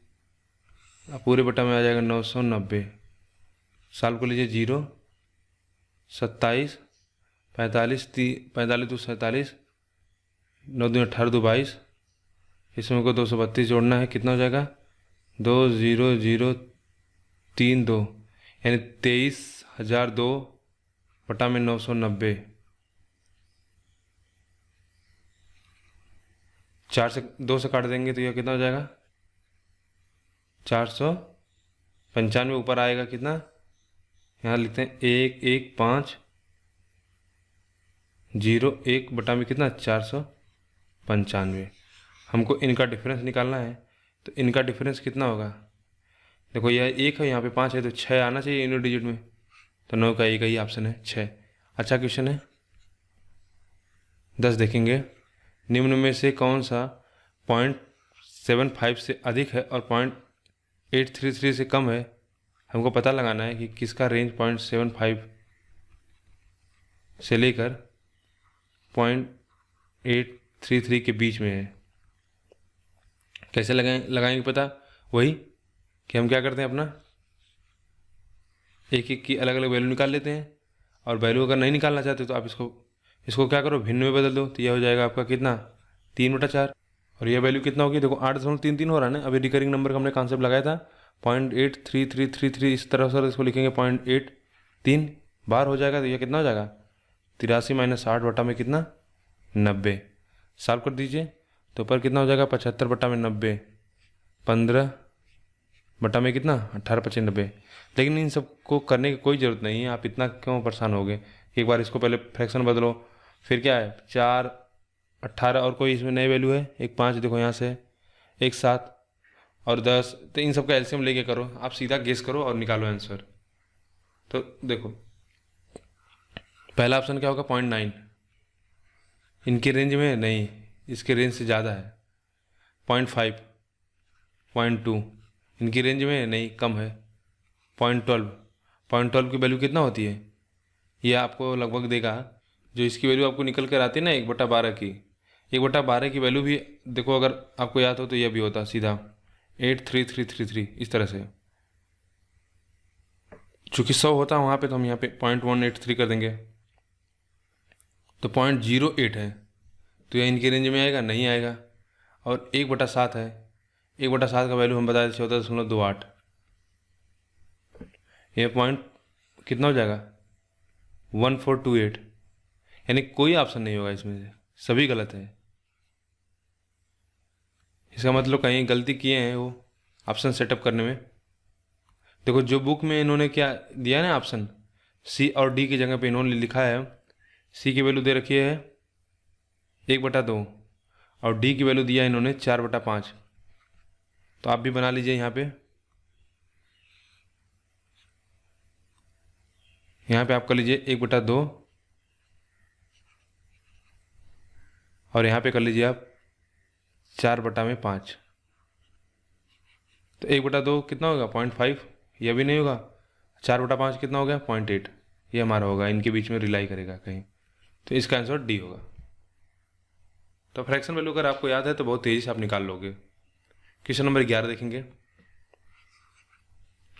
अब पूरे बटा में आ जाएगा 990। सॉल्व कर लीजिए 0 27 45 45 2 47, 9 दूनी 18 2 22, इसमें को 232 जोड़ना है, कितना हो जाएगा 20032, यानी 23,002 बटा में 990। 4 से 2 से काट देंगे तो यह कितना हो जाएगा 495। ऊपर आएगा कितना, यहाँ लिखते हैं 1150 बटा में कितना 495। हमको इनका डिफरेंस निकालना है, तो इनका डिफरेंस कितना होगा। देखो यह 1 है, यहाँ पे 5 है, तो 6 आना चाहिए यूनिट डिजिट में, तो 9 का एक ही ऑप्शन है 6। अच्छा क्वेश्चन है 10 देखेंगे। निम्न में से कौन सा 0.75 से अधिक है और 0.833 से कम है। हमको पता लगाना है कि किसका रेंज 0.75 से लेकर 0.833 के बीच में है। कैसे लगाएंगे पता, वही कि हम क्या करते हैं अपना एक एक की अलग अलग वैल्यू निकाल लेते हैं, और वैल्यू अगर नहीं निकालना चाहते तो आप इसको क्या करो भिन्न में बदल दो, तो यह हो जाएगा आपका कितना 3/4। और यह वैल्यू कितना होगी, देखो 8.33 हो रहा है ना। अभी रिकरिंग नंबर का हमने कॉन्सेप्ट लगाया था 0.83333, इस तरह से इसको लिखेंगे 0.83 बार हो जाएगा, तो यह कितना हो जाएगा 83 - 8 बटा में कितना 90। सॉल्व कर दीजिए, तो ऊपर कितना हो जाएगा 75 बटा में 90, 15 बटा में कितना 18 25 90। लेकिन इन सब को करने की कोई ज़रूरत नहीं है, आप इतना क्यों परेशान हो गए। एक बार इसको पहले फ्रैक्शन बदलो, फिर क्या है 4 18, और कोई इसमें नई वैल्यू है एक 5, देखो यहाँ से एक 7 और 10, तो इन सब का एलसीएम लेके करो, आप सीधा गेस करो और निकालो आंसर। तो देखो पहला ऑप्शन क्या होगा 0.9, इनके रेंज में नहीं, इसके रेंज से ज़्यादा है। 0.5 0.2 इनकी रेंज में नहीं, कम है। 0.12 की वैल्यू कितना होती है, ये आपको लगभग देगा, जो इसकी वैल्यू आपको निकल कर आती है ना 1/12 की, 1/12 की वैल्यू भी देखो अगर आपको याद हो तो यह भी होता सीधा 83333 इस तरह से। चूँकि 100 होता है वहाँ पे, तो हम यहाँ पे 0.183 कर देंगे, तो 0.08 है, तो यह इनके रेंज में आएगा नहीं आएगा। और 1/7 है, 1/7 का वैल्यू हम बता दें 14.28, यह पॉइंट कितना हो जाएगा 1428, यानी कोई ऑप्शन नहीं होगा इसमें से, सभी गलत है। इसका मतलब कहीं गलती किए हैं वो ऑप्शन सेटअप करने में। देखो जो बुक में इन्होंने क्या दिया है ना ऑप्शन, सी और डी की जगह पे इन्होंने लिखा है सी की वैल्यू दे रखी है 1/2 और डी की वैल्यू दिया है इन्होंने 4/5। तो आप भी बना लीजिए यहाँ पे आप कर लीजिए 1/2 और यहाँ पे कर लीजिए आप 4/5। तो 1/2 कितना होगा 0.5, यह भी नहीं होगा। 4/5 कितना हो गया 0.8, ये हमारा होगा, इनके बीच में रिलाई करेगा कहीं। तो इसका आंसर डी होगा। तो फ्रैक्शन वैल्यू अगर आपको याद है तो बहुत तेज़ी से आप निकाल लोगे। क्वेश्चन नंबर 11 देखेंगे।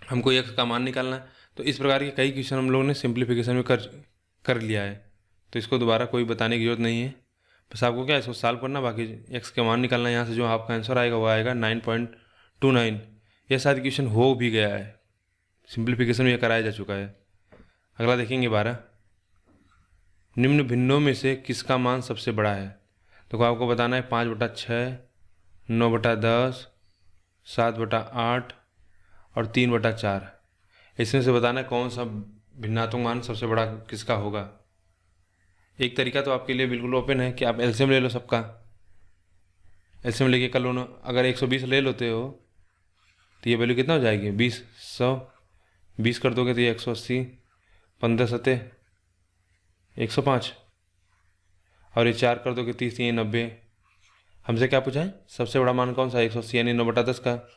हमको एक्स का मान निकालना है। तो इस प्रकार के कई क्वेश्चन हम लोगों ने सिंप्लीफिकेशन में कर लिया है, तो इसको दोबारा कोई बताने की जरूरत नहीं है। बस आपको क्या इसको सॉल्व करना, बाकी एक्स का मान निकालना है। यहाँ से जो आपका आंसर आएगा वो आएगा 9.29। यह शायद क्वेश्चन हो भी गया है, सिंप्लीफिकेशन में कराया जा चुका है। अगला देखेंगे 12। निम्न भिन्नों में से किसका मान सबसे बड़ा है? तो आपको बताना है 5/6, 9/10, 7/8 और 3/4। इसमें से बताना है कौन सा भिन्नात्मक मान सबसे बड़ा किसका होगा। एक तरीका तो आपके लिए बिल्कुल ओपन है कि आप एलसीएम ले लो सबका। एलसीएम लेके कर लो ना। अगर 120 ले लेते हो तो ये वैल्यू कितना हो जाएगी 20, 100, 20 कर दोगे तो ये 180, 15 सते 105 और ये 4 कर दोगे 30, ये 90। हमसे क्या पूछा है सबसे बड़ा मान कौन सा है 180 यानी 9/10 का।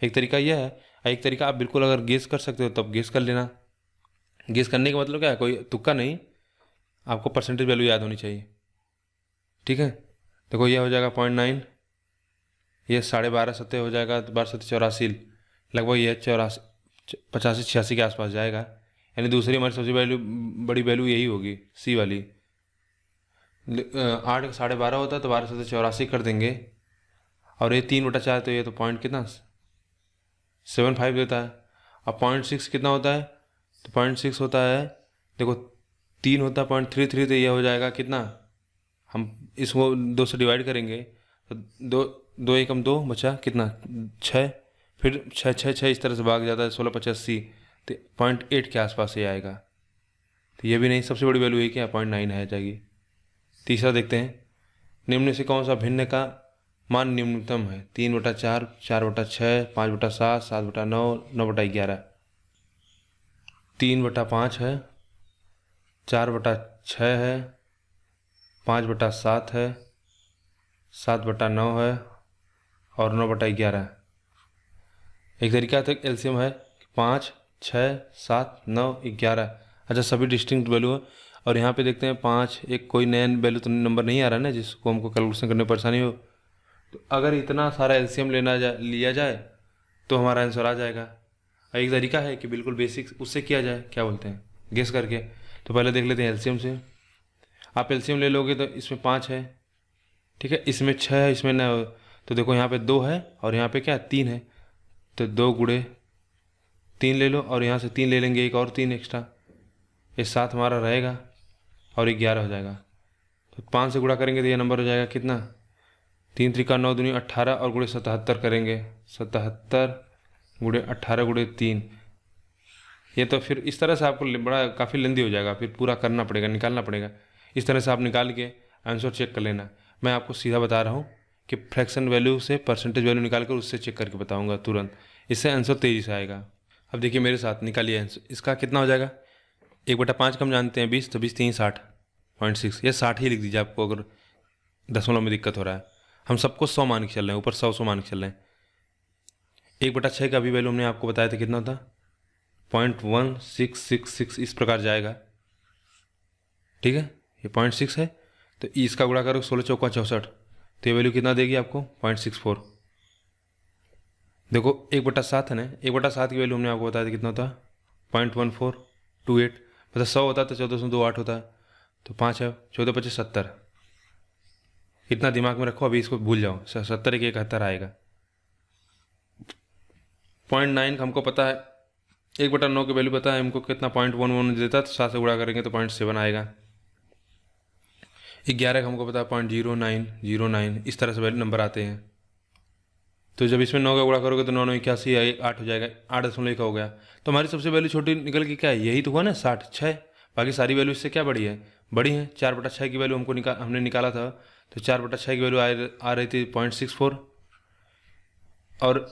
एक तरीका यह है। एक तरीका आप बिल्कुल अगर गेस कर सकते हो तब गेस कर लेना। गेस करने का मतलब क्या है, कोई तुक्का नहीं, आपको परसेंटेज वैल्यू याद होनी चाहिए। ठीक है, देखो यह हो जाएगा 0.9, ये 12.5 सत्ते हो जाएगा, 12 सत्ते 84, लगभग ये 84, 85-86 के आसपास जाएगा। यानी दूसरी हमारी सबसे बड़ी वैल्यू यही होगी, सी वाली। 8 12.5 होता है तो 12 सत्ते 84 कर देंगे, और ये 3/4 तो ये तो पॉइंट कितना 75 देता है। अब 0.6 कितना होता है, तो 0.6 होता है, देखो 3 होता है 0.33, तो ये हो जाएगा कितना, हम इसको 2 से डिवाइड करेंगे तो 2 एकम 2 बचा कितना 6, फिर 6 6 6 इस तरह से भाग जाता है 16/85, तो 0.8 के आसपास ये आएगा। तो ये भी नहीं, सबसे बड़ी वैल्यू यही क्या 0.9 है जाएगी। तीसरा देखते हैं, निम्न से कौन सा भिन्न का मान निम्नतम है? 3/4, 4/6, 5/7, 7/9, 9/11। 3/5 है, 4/6 है, 5/7 है, 7/9 है और 9/11। एक तरीका तो एलसीएम है 5, 6, 7, 9, 11। अच्छा, सभी डिस्टिंक्ट वैल्यू है। और यहाँ पे देखते हैं 5, एक कोई नया वैल्यू तो नंबर नहीं आ रहा है ना जिसको हमको कैलकुलेशन करने में परेशानी हो। तो अगर इतना सारा एलसीएम लिया जाए तो हमारा आंसर आ जाएगा। एक तरीका है कि बिल्कुल बेसिक उससे किया जाए, क्या बोलते हैं, गेस करके। तो पहले देख लेते हैं एलसीएम से। आप एलसीएम ले लोगे तो इसमें 5 है, ठीक है, इसमें 6 है, इसमें 9। तो देखो यहाँ पे 2 है और यहाँ पे क्या 3 है, तो 2 गुणे 3 ले लो और यहाँ से 3 ले लेंगे, एक और 3 एक्स्ट्रा, ये 7 हमारा रहेगा और 11 हो जाएगा। तो 5 से गुणा करेंगे तो ये नंबर हो जाएगा कितना, 3 त्रिका 9 दूनी 18 और गुणे 77 करेंगे, 77 गुणे 18 गुणे 3। ये तो फिर इस तरह से आपको बड़ा काफ़ी लेंदी हो जाएगा, फिर पूरा करना पड़ेगा, निकालना पड़ेगा। इस तरह से आप निकाल के आंसर चेक कर लेना। मैं आपको सीधा बता रहा हूँ कि फ्रैक्शन वैल्यू से परसेंटेज वैल्यू निकाल कर उससे चेक करके बताऊँगा तुरंत, इससे आंसर तेज़ी से आएगा। अब देखिए मेरे साथ निकालिए आंसर। इसका कितना हो जाएगा, 1/5 कम जानते हैं 20, तो 20 3 60.6, ये 60 ही लिख दीजिए आपको अगर दशमलव में दिक्कत हो रहा है। हम सबको 100 मान के चल रहे हैं, ऊपर 100 मान के चल रहे हैं। 1/6 का भी वैल्यू हमने आपको बताया था कितना होता, 0.1666 इस प्रकार जाएगा, ठीक है। ये 0.6 है तो इसका गुणा करो 16 चौका 64, तो ये वैल्यू कितना देगी आपको 0.64। देखो 1/7 है ना, 1/7 की वैल्यू हमने आपको बताया था कितना होता है 0.1428, मतलब 100 होता है तो 1428 होता है, तो 5 है, 14 25 70। इतना दिमाग में रखो, अभी इसको भूल जाओ, 70 के 71 आएगा। 0.9 का हमको पता है, 1/9 की वैल्यू पता है हमको कितना 0.11 देता है, तो 7 से गुणा करेंगे तो 0.7 आएगा। 11 का हमको पता है 0.0909, इस तरह से वैल्यू नंबर आते हैं। तो जब इसमें 9 का गुणा करोगे तो 9 9 81 8 हो जाएगा, 8.1 हो गया। तो हमारी सबसे वैल्यू छोटी निकल के क्या है, यही तो हुआ ना 66। बाकी सारी वैल्यू इससे क्या बड़ी है, बड़ी है। 4/6 की वैल्यू हमने निकाला था, तो 4/6 की वैल्यू आ रही थी 0.64, और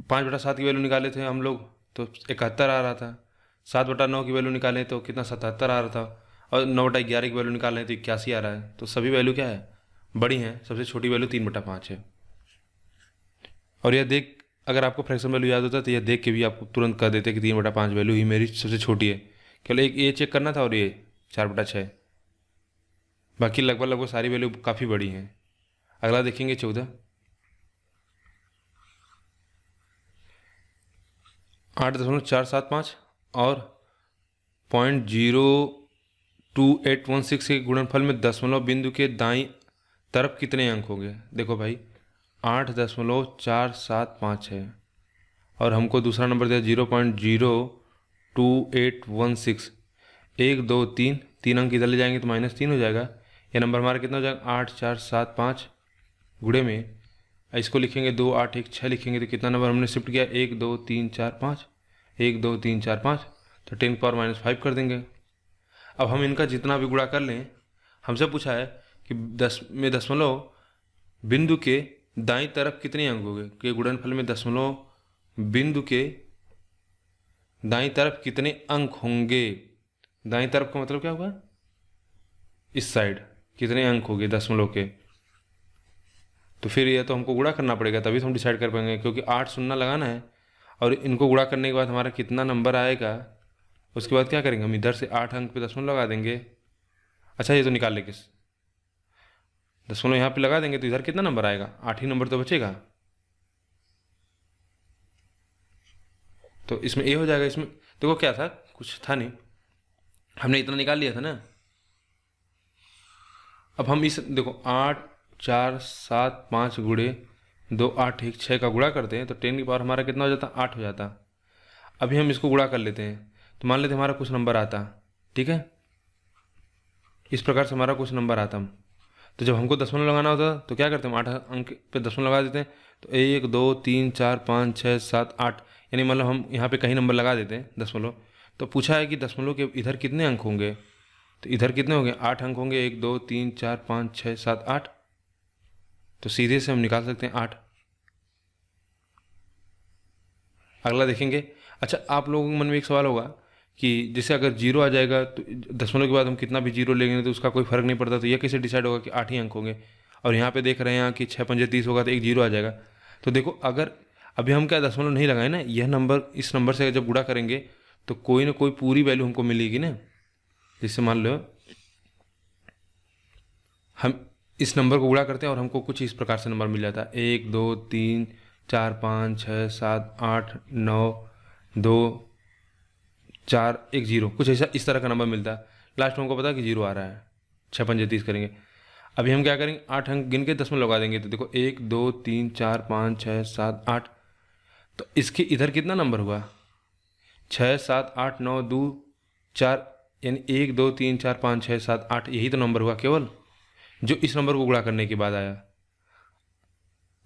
5/7 की वैल्यू निकाले थे हम लोग तो 71 आ रहा था। 7/9 की वैल्यू निकालें तो कितना 77 आ रहा था। और 9/11 की वैल्यू निकालें तो 81 आ रहा है। तो सभी वैल्यू क्या है, बड़ी हैं। सबसे छोटी वैल्यू 3/5 है। और यह देख, अगर आपको फ्रैक्शन वैल्यू याद होता है तो यह देख के भी आपको तुरंत कह देते कि 3/5 वैल्यू ही मेरी सबसे छोटी है। केवल एक ये चेक करना था और ये 4/6। बाकी लगभग लगभग सारी वैल्यू काफ़ी बड़ी हैं। अगला देखेंगे 14। 8.475 और 0.02816 के गुणनफल में दशमलव बिंदु के दाईं तरफ कितने अंक होंगे। देखो भाई 8.475 है और हमको दूसरा नंबर दिया 0.02816। 1 2 3, 3 अंक इधर ले जाएंगे तो -3 हो जाएगा। ये नंबर हमारा कितना हो जाएगा 8475 गुणे में इसको लिखेंगे 2 8 1 6 लिखेंगे तो कितना नंबर हमने शिफ्ट किया 1 2 3 4 5, 1 2 3 4 5, तो 10⁻⁵ कर देंगे। अब हम इनका जितना भी गुणा कर लें, हमसे पूछा है कि दशमलव बिंदु के दाईं तरफ कितने अंक होंगे, कि गुणनफल में दशमलव बिंदु के दाईं तरफ कितने अंक होंगे। दाईं तरफ का मतलब क्या हुआ, इस साइड कितने अंक होंगे दशमलव के। तो फिर ये तो हमको गुणा करना पड़ेगा तभी तो हम डिसाइड कर पाएंगे, क्योंकि 8 शून्य लगाना है और इनको गुणा करने के बाद हमारा कितना नंबर आएगा उसके बाद क्या करेंगे, हम इधर से 8 अंक पे दशमलव लगा देंगे। अच्छा ये तो निकाल ले किस, दशमलव यहाँ पे लगा देंगे तो इधर कितना नंबर आएगा, 8 ही नंबर तो बचेगा। तो इसमें ए हो जाएगा। इसमें देखो क्या था, कुछ था नहीं, हमने इतना निकाल लिया था ना। अब हम इस देखो 8 4 7 5 गुणे 2 8 1 6 का गुणा करते हैं तो 10 की पावर हमारा कितना हो जाता, 8 हो जाता। अभी हम इसको गुणा कर लेते हैं तो मान लेते हमारा कुछ नंबर आता, ठीक है। इस प्रकार से हमारा कुछ नंबर आता। तो जब हमको दशमलव लगाना होता तो क्या करते हैं, हम 8 अंक पे दशमलव लगा देते हैं। तो 1 2 3 4 5 6 7 8, यानी मतलब हम यहाँ पे कहीं नंबर लगा देते हैं दशमलव। तो पूछा है कि दशमलव के इधर कितने अंक होंगे, तो इधर कितने होंगे 8 अंक होंगे, 1 2 3 4 5 6 7 8। तो सीधे से हम निकाल सकते हैं 8। अगला देखेंगे। अच्छा आप लोगों के मन में एक सवाल होगा कि जैसे अगर 0 आ जाएगा तो दशमलव के बाद हम कितना भी 0 लेंगे तो उसका कोई फर्क नहीं पड़ता, तो यह कैसे डिसाइड होगा कि 8 ही अंक होंगे। और यहाँ पे देख रहे हैं कि 6 5 30 होगा तो एक 0 आ जाएगा। तो देखो अगर अभी हम क्या दशमलव नहीं लगाए ना, यह नंबर इस नंबर से जब गुणा करेंगे तो कोई ना कोई पूरी वैल्यू हमको मिलेगी ना। जिससे मान लो हम इस नंबर को गुणा करते हैं और हमको कुछ इस प्रकार से नंबर मिल जाता है 1 2 3 4 5 6 7 8 9 2 4 1 0, कुछ ऐसा इस तरह का नंबर मिलता है। लास्ट में हमको पता है कि 0 आ रहा है। 6 5 30 करेंगे। अभी हम क्या करेंगे 8 अंक गिन के दशमलव लगा देंगे। तो देखो 1 2 3 4 5 6 7 8, तो इसके इधर कितना नंबर हुआ 6 7 8 9 2 4, यानी 1 2 3 4 5 6 7 8, यही तो नंबर हुआ केवल जो इस नंबर को गुणा करने के बाद आया।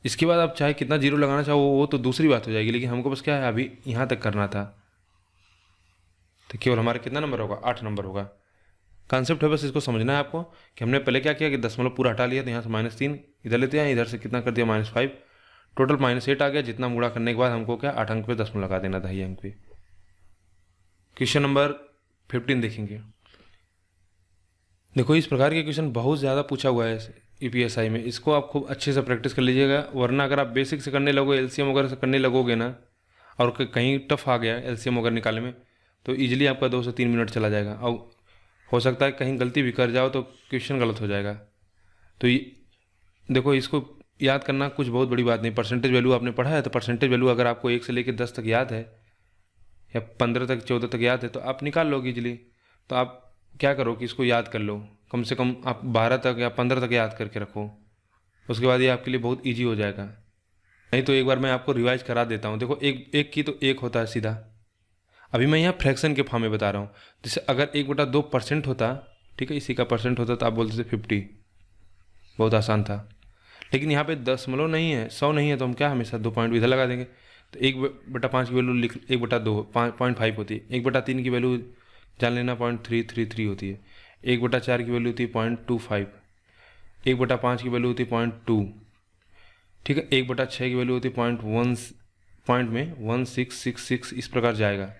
इसके बाद आप चाहे कितना 0 लगाना चाहो वो तो दूसरी बात हो जाएगी, लेकिन हमको बस क्या है अभी यहाँ तक करना था। तो केवल हमारा कितना नंबर होगा 8 नंबर होगा। कॉन्सेप्ट है बस इसको समझना है आपको कि हमने पहले क्या किया कि दशमलव पूरा हटा लिया तो यहाँ से -3 इधर लेते हैं, इधर से कितना कर दिया -5, टोटल -8 आ गया। जितना गुणा करने के बाद हमको क्या 8 अंक पे दशमलव लगा देना था, ये अंक पे। क्वेश्चन नंबर 15 देखेंगे। देखो इस प्रकार के क्वेश्चन बहुत ज़्यादा पूछा हुआ है यूपीएसआई में, इसको आप खूब अच्छे से प्रैक्टिस कर लीजिएगा, वरना अगर आप बेसिक से करने लगोगे एलसीएम वगैरह से करने लगोगे ना और कहीं टफ आ गया एलसीएम वगैरह निकालने में तो इजीली आपका 2 से 3 मिनट चला जाएगा और हो सकता है कहीं गलती भी कर जाओ तो क्वेश्चन गलत हो जाएगा। तो देखो इसको याद करना कुछ बहुत बड़ी बात नहीं। परसेंटेज वैल्यू आपने पढ़ा है तो परसेंटेज वैल्यू अगर आपको 1 से लेकर 10 तक याद है या 15 तक 14 तक याद है तो आप निकाल लोगे इजीली। तो आप क्या करो कि इसको याद कर लो, कम से कम आप 12 तक या 15 तक याद करके रखो, उसके बाद ये आपके लिए बहुत ईजी हो जाएगा। नहीं तो एक बार मैं आपको रिवाइज करा देता हूँ। देखो एक की तो 1 होता है सीधा, अभी मैं यहाँ फ्रैक्शन के फॉर्म में बता रहा हूँ। जैसे अगर 1/2% होता, ठीक है, इसी का परसेंट होता तो आप बोलते थे 50, बहुत आसान था। लेकिन यहाँ पे दशमलव नहीं है, 100 नहीं है, तो हम क्या हमेशा 2 पॉइंट इधर लगा देंगे। तो 1/5 की वैल्यू लिख 1/2 0.5 होती है। 1/3 की वैल्यू जान लेना 0.333 होती है। 1/4 की वैल्यू होती है 0.25। 1/5 की वैल्यू होती है 0.2। ठीक है। 1/6 की वैल्यू होती है पॉइंट में 1666, इस प्रकार जाएगा।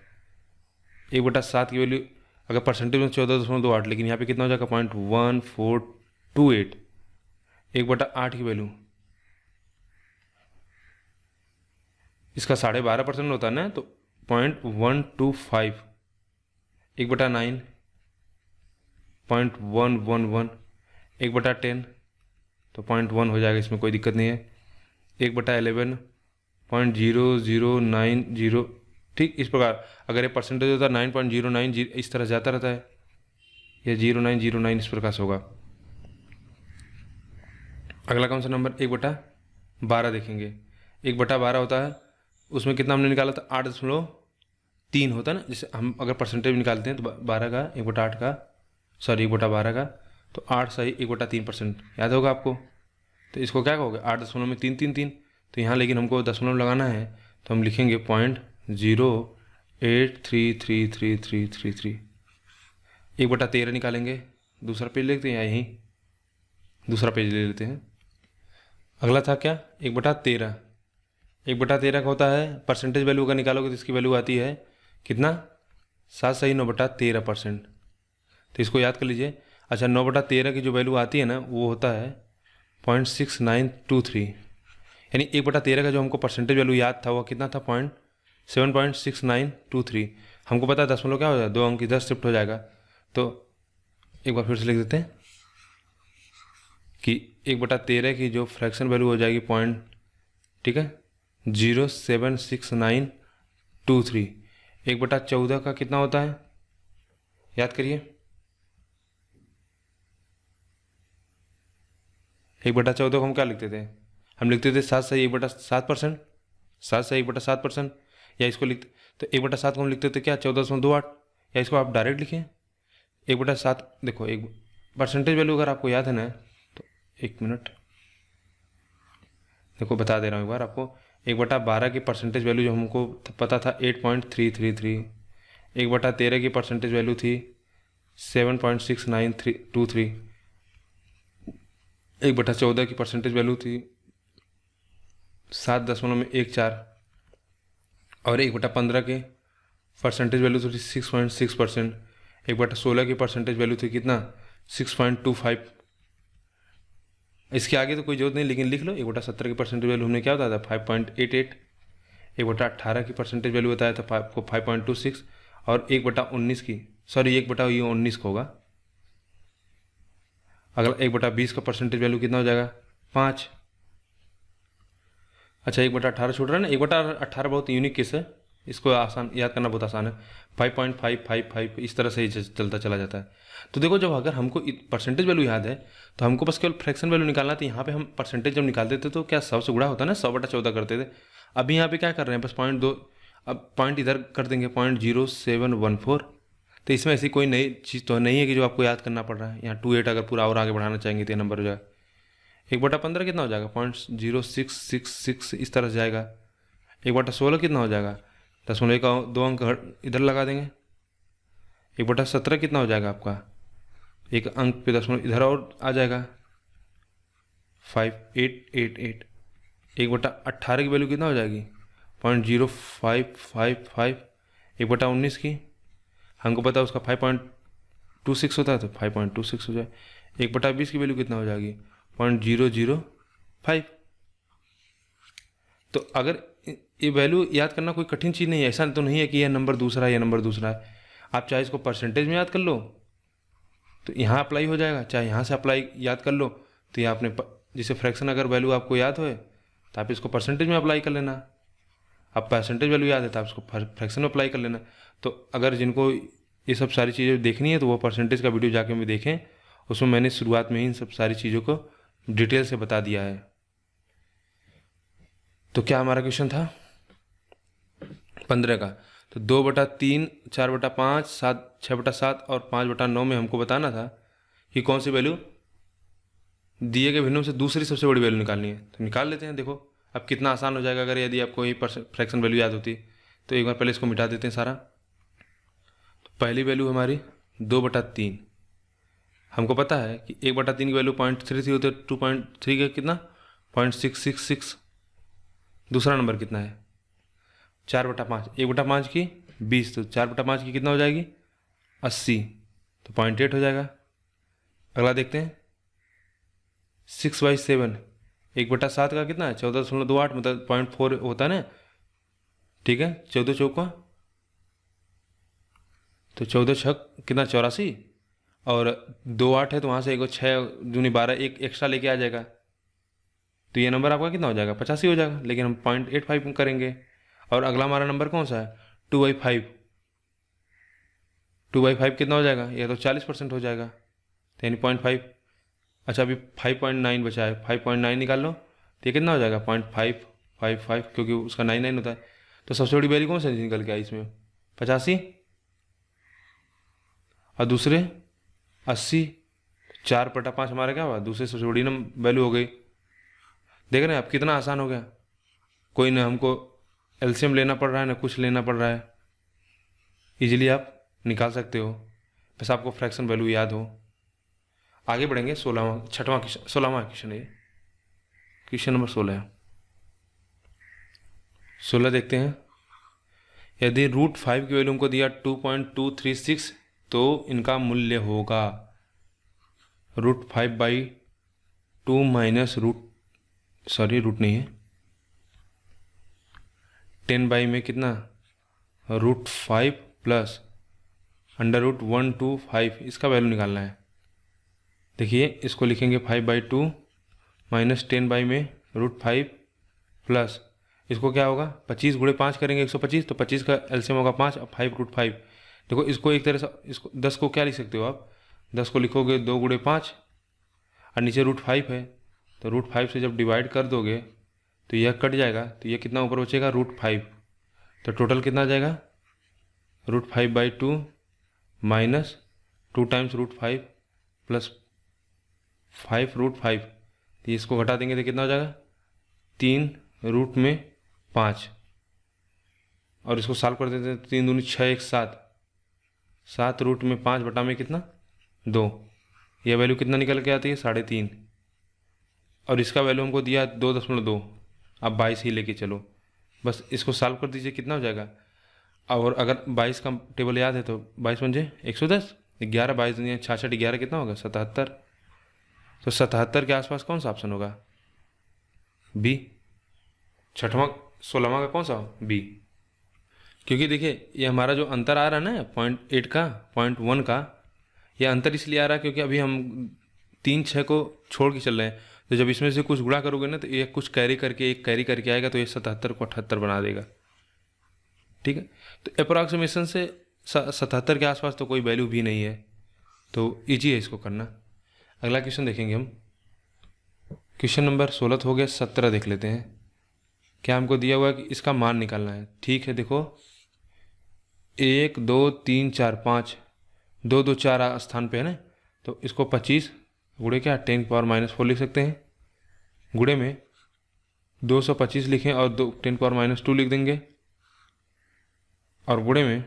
1/7 की वैल्यू अगर परसेंटेज में 14.28, लेकिन यहाँ पे कितना हो जाएगा 0.1428। 1/8 की वैल्यू इसका 12.5% होता है ना, तो 0.125। 1/9 0.111। 1/10 तो 0.1 हो जाएगा, इसमें कोई दिक्कत नहीं है। 1/11 0.0090। ठीक इस प्रकार अगर ये परसेंटेज होता है 9.090, इस तरह जाता रहता है, या 0909 इस प्रकार से होगा। अगला कौन सा नंबर 1/12 देखेंगे। 1/12 होता है, उसमें कितना हमने निकाला था 8.3 होता है ना। जैसे हम अगर परसेंटेज निकालते हैं तो 12 का 1/8 का, सॉरी 1/12 का, तो 8 सही 1/3%, याद होगा आपको। तो इसको क्या कहोगे 8.333। तो यहाँ लेकिन हमको दशमलव लगाना है, तो हम लिखेंगे 0.08333333। 1/13 निकालेंगे, दूसरा पेज लेते हैं या यहीं दूसरा पेज ले लेते हैं। अगला था क्या 1/13। 1/13 का होता है परसेंटेज वैल्यू का निकालोगे तो इसकी वैल्यू आती है कितना 7 सही 9/13%। तो इसको याद कर लीजिए। अच्छा 9/13 की जो वैल्यू आती है ना वो होता है 0.6923। यानी 1/13 का जो हमको परसेंटेज वैल्यू याद था वो कितना था 7.6923। हमको पता है दशमलव क्या हो जाएगा 2 अंक इधर शिफ्ट हो जाएगा। तो एक बार फिर से लिख देते हैं कि 1/13 की जो फ्रैक्शन वैल्यू हो जाएगी पॉइंट, ठीक है 0.76923। 1/14 का कितना होता है याद करिए। 1/14 को हम क्या लिखते थे, हम लिखते थे 7 सही 1/7%। 7 सही 1/7%, या इसको लिखते तो 1/7 को हम लिखते थे क्या 14.28, या इसको आप डायरेक्ट लिखें 1/7। देखो एक परसेंटेज वैल्यू अगर आपको याद है ना, तो 1 मिनट देखो बता दे रहा हूँ एक बार आपको। 1/12 की परसेंटेज वैल्यू जो हमको पता था 8.333। 1/13 की परसेंटेज वैल्यू थी 7.6923। 1/14 की परसेंटेज वैल्यू थी 7.14, और 1/15 के परसेंटेज वैल्यू थी 6.6%। 1/16 की परसेंटेज वैल्यू थी कितना 6.25। इसके आगे तो कोई जरूरत नहीं, लेकिन लिख लो। 1/17 की परसेंटेज वैल्यू हमने क्या बताया था 5.88। 1/18 की परसेंटेज वैल्यू बताया था आपको 5.26, और 1/19 की, सॉरी 1/19 का होगा। अगला 1/20 का परसेंटेज वैल्यू कितना हो जाएगा 5। अच्छा 1/18 छूट रहा है ना। 1/18 बहुत यूनिक केस है, इसको आसान याद करना बहुत आसान है। 5.555 इस तरह से ही चलता चला जाता है। तो देखो जब अगर हमको परसेंटेज वैल्यू याद है तो हमको बस केवल फ्रैक्शन वैल्यू निकालना था। यहाँ पे हम परसेंटेज जब निकालते थे तो क्या 100 से गुणा होता है ना, 100/14 करते थे। अभी यहाँ पे क्या कर रहे हैं बस 0.2, अब पॉइंट इधर कर देंगे 0.0714। तो इसमें ऐसी कोई नई चीज़ तो नहीं है कि जो आपको याद करना पड़ रहा है। यहाँ 28 अगर पूरा और आगे बढ़ाना चाहेंगे तो ये नंबर हो जाएगा। 1/15 कितना हो जाएगा 0.0666 इस तरह से जाएगा। 1/16 कितना हो जाएगा 2 अंक इधर लगा देंगे। 1/17 कितना हो जाएगा आपका, एक अंक पे दशमलव इधर और आ जाएगा 5888। 1/18 की वैल्यू कितना हो जाएगी 0.0555। 1/19 की हमको पता है उसका 5.26 होता है तो 5.26 हो जाए। 1/20 की वैल्यू कितना हो जाएगी 0.005। तो अगर ये वैल्यू याद करना कोई कठिन चीज़ नहीं है। ऐसा तो नहीं है कि यह नंबर दूसरा है, यह नंबर दूसरा है। आप चाहे इसको परसेंटेज में याद कर लो तो यहाँ अप्लाई हो जाएगा, चाहे यहाँ से अप्लाई याद कर लो तो यहाँ आपने जैसे फ्रैक्शन अगर वैल्यू आपको याद हो तो आप इसको परसेंटेज में अप्लाई कर लेना। अब परसेंटेज वैल्यू याद है तो आप इसको फ्रैक्शन में अप्लाई कर लेना। तो अगर जिनको ये सब सारी चीज़ें देखनी है तो वो परसेंटेज का वीडियो जाके भी देखें, उसमें मैंने शुरुआत में ही इन सब सारी चीज़ों को डिटेल से बता दिया है। तो क्या हमारा क्वेश्चन था 15 का, तो 2/3, 4/5, 6/7 और 5/9 में हमको बताना था कि कौन सी वैल्यू दिए गए भिन्नों से दूसरी सबसे बड़ी वैल्यू निकालनी है। तो निकाल लेते हैं। देखो अब कितना आसान हो जाएगा अगर यदि आपको ये फ्रैक्शन वैल्यू याद होती। तो एक बार पहले इसको मिटा देते हैं सारा। तो पहली वैल्यू हमारी 2/3। हमको पता है कि 1/3 की वैल्यू 0.33 होती है, 2.3 का कितना 0.666। दूसरा नंबर कितना है? 4/5, 1/5 की 20, तो 4/5 की कितना हो जाएगी? 80, तो 0.8 हो जाएगा। अगला देखते हैं 6/7, 1/7 का कितना है? 14.28, मतलब 0.4 होता है ना। ठीक है, 14 चौका, तो 14 छक कितना? 84, और 2 8 है तो वहाँ से एक 6 दूनी 12, एक एक्स्ट्रा लेके आ जाएगा, तो ये नंबर आपका कितना हो जाएगा? 85 हो जाएगा। लेकिन हम 0.85 करेंगे। और अगला हमारा नंबर कौन सा है? 2/5। 2/5 कितना हो जाएगा? ये तो 40% हो जाएगा, तो यानी 0.5। अच्छा, अभी 5.9 बचा है, 5.9 निकाल लो, तो ये कितना हो जाएगा? 0.555, क्योंकि उसका 99 होता है। तो सबसे बड़ी वैल्यू कौन सी निकल के आई इसमें? 85, और दूसरे 80। 4/5 हमारा क्या हुआ? दूसरे सबसे बड़ी वैल्यू हो गई। देख रहे हैं आप कितना आसान हो गया। कोई ना हमको एलसीएम लेना पड़ रहा है ना कुछ लेना पड़ रहा है, इजीली आप निकाल सकते हो, बस आपको फ्रैक्शन वैल्यू याद हो। आगे बढ़ेंगे। 16वां क्वेश्चन है, क्वेश्चन नंबर 16 है। 16 देखते हैं। यदि √5 की वैल्यू हमको दिया 2.236, तो इनका मूल्य होगा √5/2 माइनस रूट नहीं है, 10 में कितना? √5 प्लस √125, इसका वैल्यू निकालना है। देखिए इसको लिखेंगे 5/2 माइनस 10 में √5 प्लस, इसको क्या होगा? 25 गुणे 5 करेंगे 125, तो 25 का एलसीएम होगा 5 और 5 √5। देखो इसको एक तरह से, इसको 10 को क्या लिख सकते हो आप? 10 को लिखोगे 2 गुणे 5, और नीचे √5 है, तो √5 से जब डिवाइड कर दोगे तो यह कट जाएगा, तो यह कितना ऊपर बचेगा? √5। तो टोटल कितना आ जाएगा? √5/2 माइनस 2 टाइम्स √5 प्लस 5 √5, तो इसको घटा देंगे तो कितना हो जाएगा? 3 √5, और इसको सॉल्व कर देते हैं। 3 दूनी 6, 1 7, 7 √5 बटा में कितना? 2। यह वैल्यू कितना निकल के आती है? 3.5। और इसका वैल्यू हमको दिया 2.2, अब 22 ही लेके चलो, बस इसको सॉल्व कर दीजिए, कितना हो जाएगा? और अगर 22 का टेबल याद है तो 22 पंजे 110, 11 22 दुनिया 66, 11 कितना होगा? 77। तो 77 के आसपास कौन सा ऑप्शन होगा? बी। 6वां 16वां का कौन सा? बी। क्योंकि देखिए ये हमारा जो अंतर आ रहा है ना 0.8 का 0.1 का, ये अंतर इसलिए आ रहा है क्योंकि अभी हम 3 6 को छोड़ के चल रहे हैं, तो जब इसमें से कुछ गुणा करोगे ना तो ये कुछ कैरी करके एक कैरी करके आएगा, तो ये 77 को 78 बना देगा। ठीक है, तो अप्रॉक्सीमेशन से 77 के आसपास तो कोई वैल्यू भी नहीं है, तो ईजी है इसको करना। अगला क्वेश्चन देखेंगे हम, क्वेश्चन नंबर 16 तो हो गया, 17 देख लेते हैं। क्या हमको दिया हुआ है कि इसका मान निकालना है। ठीक है, देखो 1 2 3 4 5, 2 2 4 स्थान पे है ना, तो इसको 25 गुणे क्या 10⁻⁻4 लिख सकते हैं। गुणे में 225 लिखें और 10⁻⁻2 लिख देंगे, और गुणे में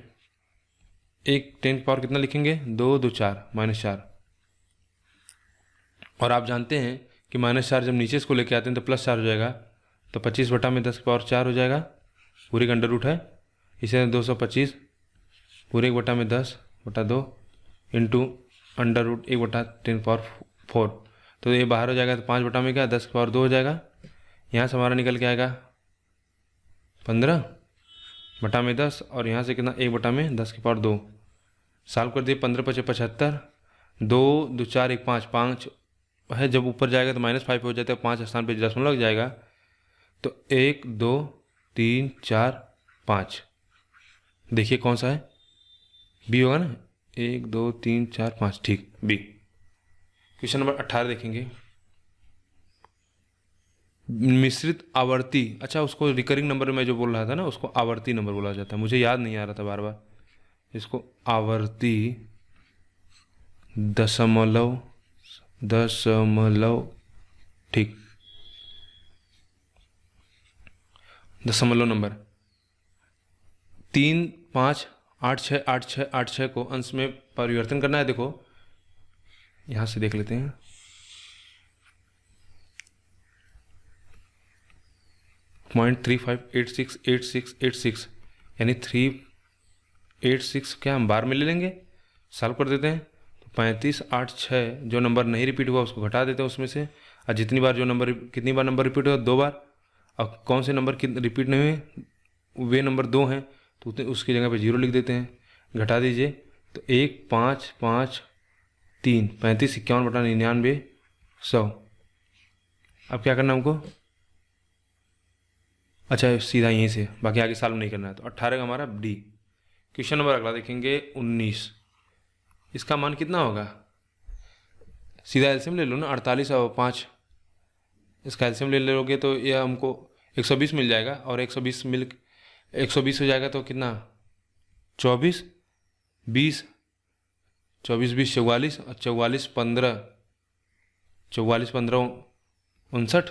एक 10 कितना लिखेंगे? 2 2 4 -4। और आप जानते हैं कि -4 जब नीचे इसको लेके आते हैं तो +4 हो जाएगा, तो 25 बटा में 10⁻4 हो जाएगा, पूरे का अंडर रूट है, इसे 225 पूरे 1 बटा में 10/2 इंटू अंडर रूट 1 बटा 10⁻4, तो ये बाहर हो जाएगा, तो 5 बटा में क्या 10⁻2 हो जाएगा। यहाँ से हमारा निकल के आएगा 15 बटा में 10, और यहाँ से कितना 1 बटा में 10⁻2। सॉल्व कर दिए, 15 × 5 = 75, 2 2 4 1 5 5 है, जब ऊपर जाएगा तो -5 हो जाता है, 5 स्थान पे दशमलव लग जाएगा, तो 1 2 3 4 5, देखिए कौन सा है? बी होगा ना, 1 2 3 4 5, ठीक, बी। क्वेश्चन नंबर 18 देखेंगे, मिश्रित आवर्ती, अच्छा उसको रिकरिंग नंबर में जो बोल रहा था ना उसको आवर्ती नंबर बोला जाता है, मुझे याद नहीं आ रहा था बार बार, इसको आवर्ती दशमलव ठीक दशमलव नंबर 3 5 8 6 8 6 8 6 को अंश में परिवर्तन करना है। देखो यहाँ से देख लेते हैं, 0.35868686 यानी 386 क्या हम बार में ले लेंगे, सॉल्व कर देते हैं। तो 3586 जो नंबर नहीं रिपीट हुआ उसको घटा देते हैं उसमें से, और जितनी बार जो नंबर कितनी बार नंबर रिपीट हुआ, 2 बार। और कौन से नंबर रिपीट नहीं हुए, वे नंबर 2 हैं, तो उसकी जगह पे 0 लिख देते हैं। घटा दीजिए तो 1 5 5 3 35 51 बटा 99 100। अब क्या करना हमको, अच्छा सीधा यहीं से, बाकी आगे सॉल्व नहीं करना है। तो 18 का हमारा डी। क्वेश्चन नंबर अगला देखेंगे 19। इसका मान कितना होगा, सीधा एलसीएम ले लो ना, 48 और 5, इसका एलसीएम ले लोगे तो ये हमको 120 मिल जाएगा। और 120 हो जाएगा तो कितना, 24 20 24 20 44, और 44 15 59,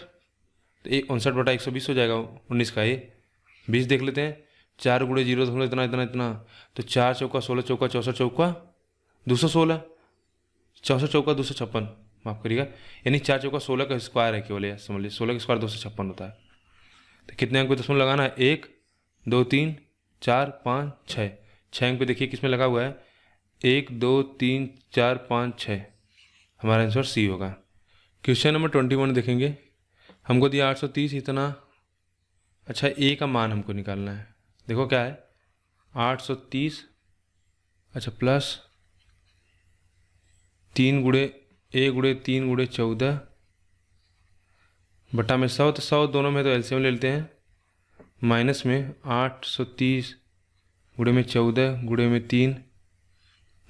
तो 59/120 हो जाएगा 19 का। ये 20 देख लेते हैं, 4 × 0 इतना इतना इतना, तो 4 चौका 16 चौका 64 चौका 216, 64 चौका 256, माफ़ करिएगा, यानी 4 चौका 16 का स्क्वायर है केवल, समझ लीजिए 16 का स्क्वायर 256 होता है। तो कितने अंक पे दशमलव लगाना है, 1 2 3 4 5 6, 6 अंक पे देखिए किसमें लगा हुआ है, 1 2 3 4 5 6, हमारा आंसर सी होगा। क्वेश्चन नंबर 21 देखेंगे, हमको दिया 830 इतना। अच्छा ए का मान हमको निकालना है, देखो क्या है 830, अच्छा प्लस 3 × 3 × 14 बटा में 100, तो 100 दोनों में तो एलसीएम ले लेते हैं, माइनस में 830 × में 14 × में 3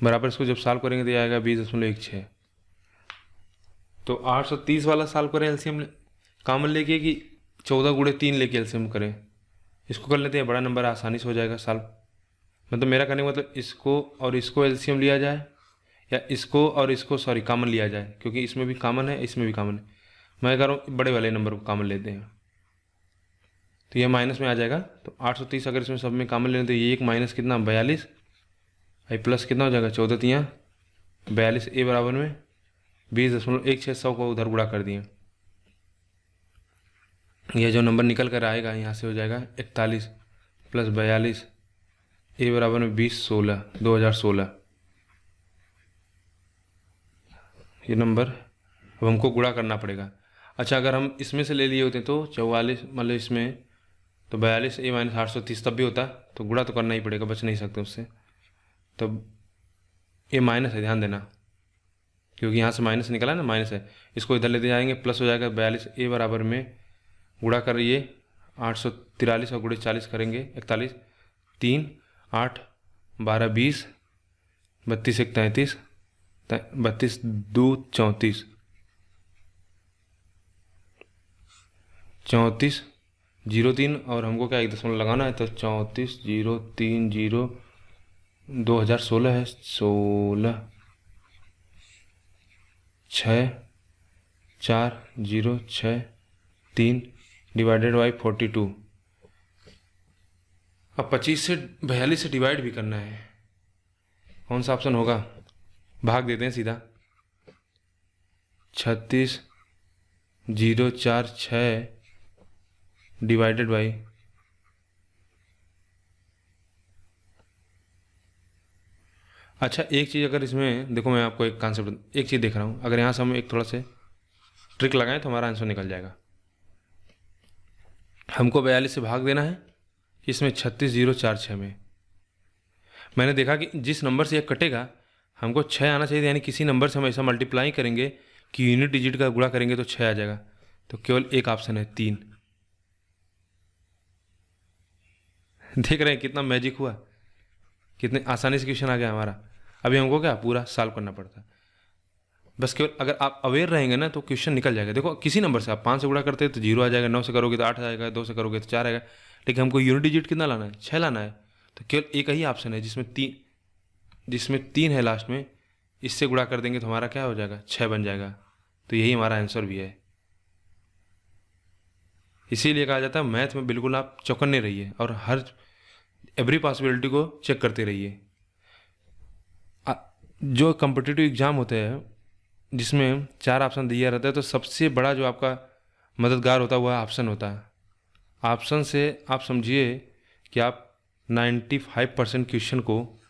बराबर, इसको जब सॉल्व करेंगे तो आएगा 20.16। तो 830 वाला सॉल्व करें एलसीएम कॉमन लेके कि 14 × 3 लेके एलसीएम करें, इसको कर लेते हैं, बड़ा नंबर आसानी से हो जाएगा सॉल्व। मतलब मेरा कहने का मतलब इसको और इसको एलसीएम लिया जाए, या इसको और इसको सॉरी कॉमन लिया जाए, क्योंकि इसमें भी कॉमन है इसमें भी कॉमन है। मैं कह रहा हूँ बड़े वाले नंबर को कॉमन लेते हैं, तो ये माइनस में आ जाएगा। तो 830 अगर इसमें सब में कॉमन लेते तो ये एक माइनस कितना 42, आई प्लस कितना हो जाएगा 14 3 42, ए बराबर में 20.16 को उधर गुणा कर दिए। यह जो नंबर निकल कर आएगा यहाँ से हो जाएगा 41 + 42, ए बराबर में 2016 ये नंबर अब हमको गुणा करना पड़ेगा। अच्छा अगर हम इसमें से ले लिए होते तो 44 मतलब इसमें तो 42 ए - 830 तब भी होता, तो गुणा तो करना ही पड़ेगा, बच नहीं सकते उससे। तब ये माइनस है, ध्यान देना, क्योंकि यहाँ से माइनस निकला ना, माइनस है, इसको इधर लेते जाएंगे, प्लस हो जाएगा 42 ए बराबर में गुणा करिए 843 और गुणे 40 करेंगे 41 3 8 12 20 32 1 33 32 2 34 34 03 और हमको क्या 1 दशमलव लगाना है, तो 34 030 2016 है 16 6 4 0 6 3 डिवाइडेड बाई 42। अब 25 से 42 से डिवाइड भी करना है, कौन सा ऑप्शन होगा, भाग देते हैं सीधा, 36 0 4 6 डिवाइडेड बाई अच्छा एक चीज़ अगर इसमें देखो, मैं आपको एक कॉन्सेप्ट एक चीज़ देख रहा हूँ, अगर यहाँ से हम एक थोड़ा से ट्रिक लगाएं तो हमारा आंसर निकल जाएगा। हमको 42 से भाग देना है, इसमें 36 0 4 6 में मैंने देखा कि जिस नंबर से यह कटेगा हमको 6 आना चाहिए, यानी किसी नंबर से हम ऐसा मल्टीप्लाई करेंगे कि यूनिट डिजिट का गुणा करेंगे तो 6 आ जाएगा, तो केवल एक ऑप्शन है 3। देख रहे हैं कितना मैजिक हुआ, कितने आसानी से क्वेश्चन आ गया हमारा। अभी हमको क्या पूरा सॉल्व करना पड़ता है, बस केवल अगर आप अवेयर रहेंगे ना तो क्वेश्चन निकल जाएगा। देखो किसी नंबर से आप 5 से गुणा करते हैं तो 0 आ जाएगा, 9 से करोगे तो 8 आ जाएगा, 2 से करोगे तो 4 आएगा, लेकिन हमको यूनिट डिजिट कितना लाना है, 6 लाना है। तो केवल एक ही ऑप्शन है जिसमें 3 है लास्ट में, इससे गुणा कर देंगे तो हमारा क्या हो जाएगा 6 बन जाएगा। तो यही हमारा आंसर भी है। इसीलिए कहा जाता है मैथ में बिल्कुल आप चौकन्ने रहिए और हर एवरी पॉसिबिलिटी को चेक करते रहिए। जो कॉम्पिटिटिव एग्ज़ाम होते हैं जिसमें 4 ऑप्शन दिया रहता है, तो सबसे बड़ा जो आपका मददगार होता है वह ऑप्शन होता है। ऑप्शन से आप समझिए कि आप 95% क्वेश्चन को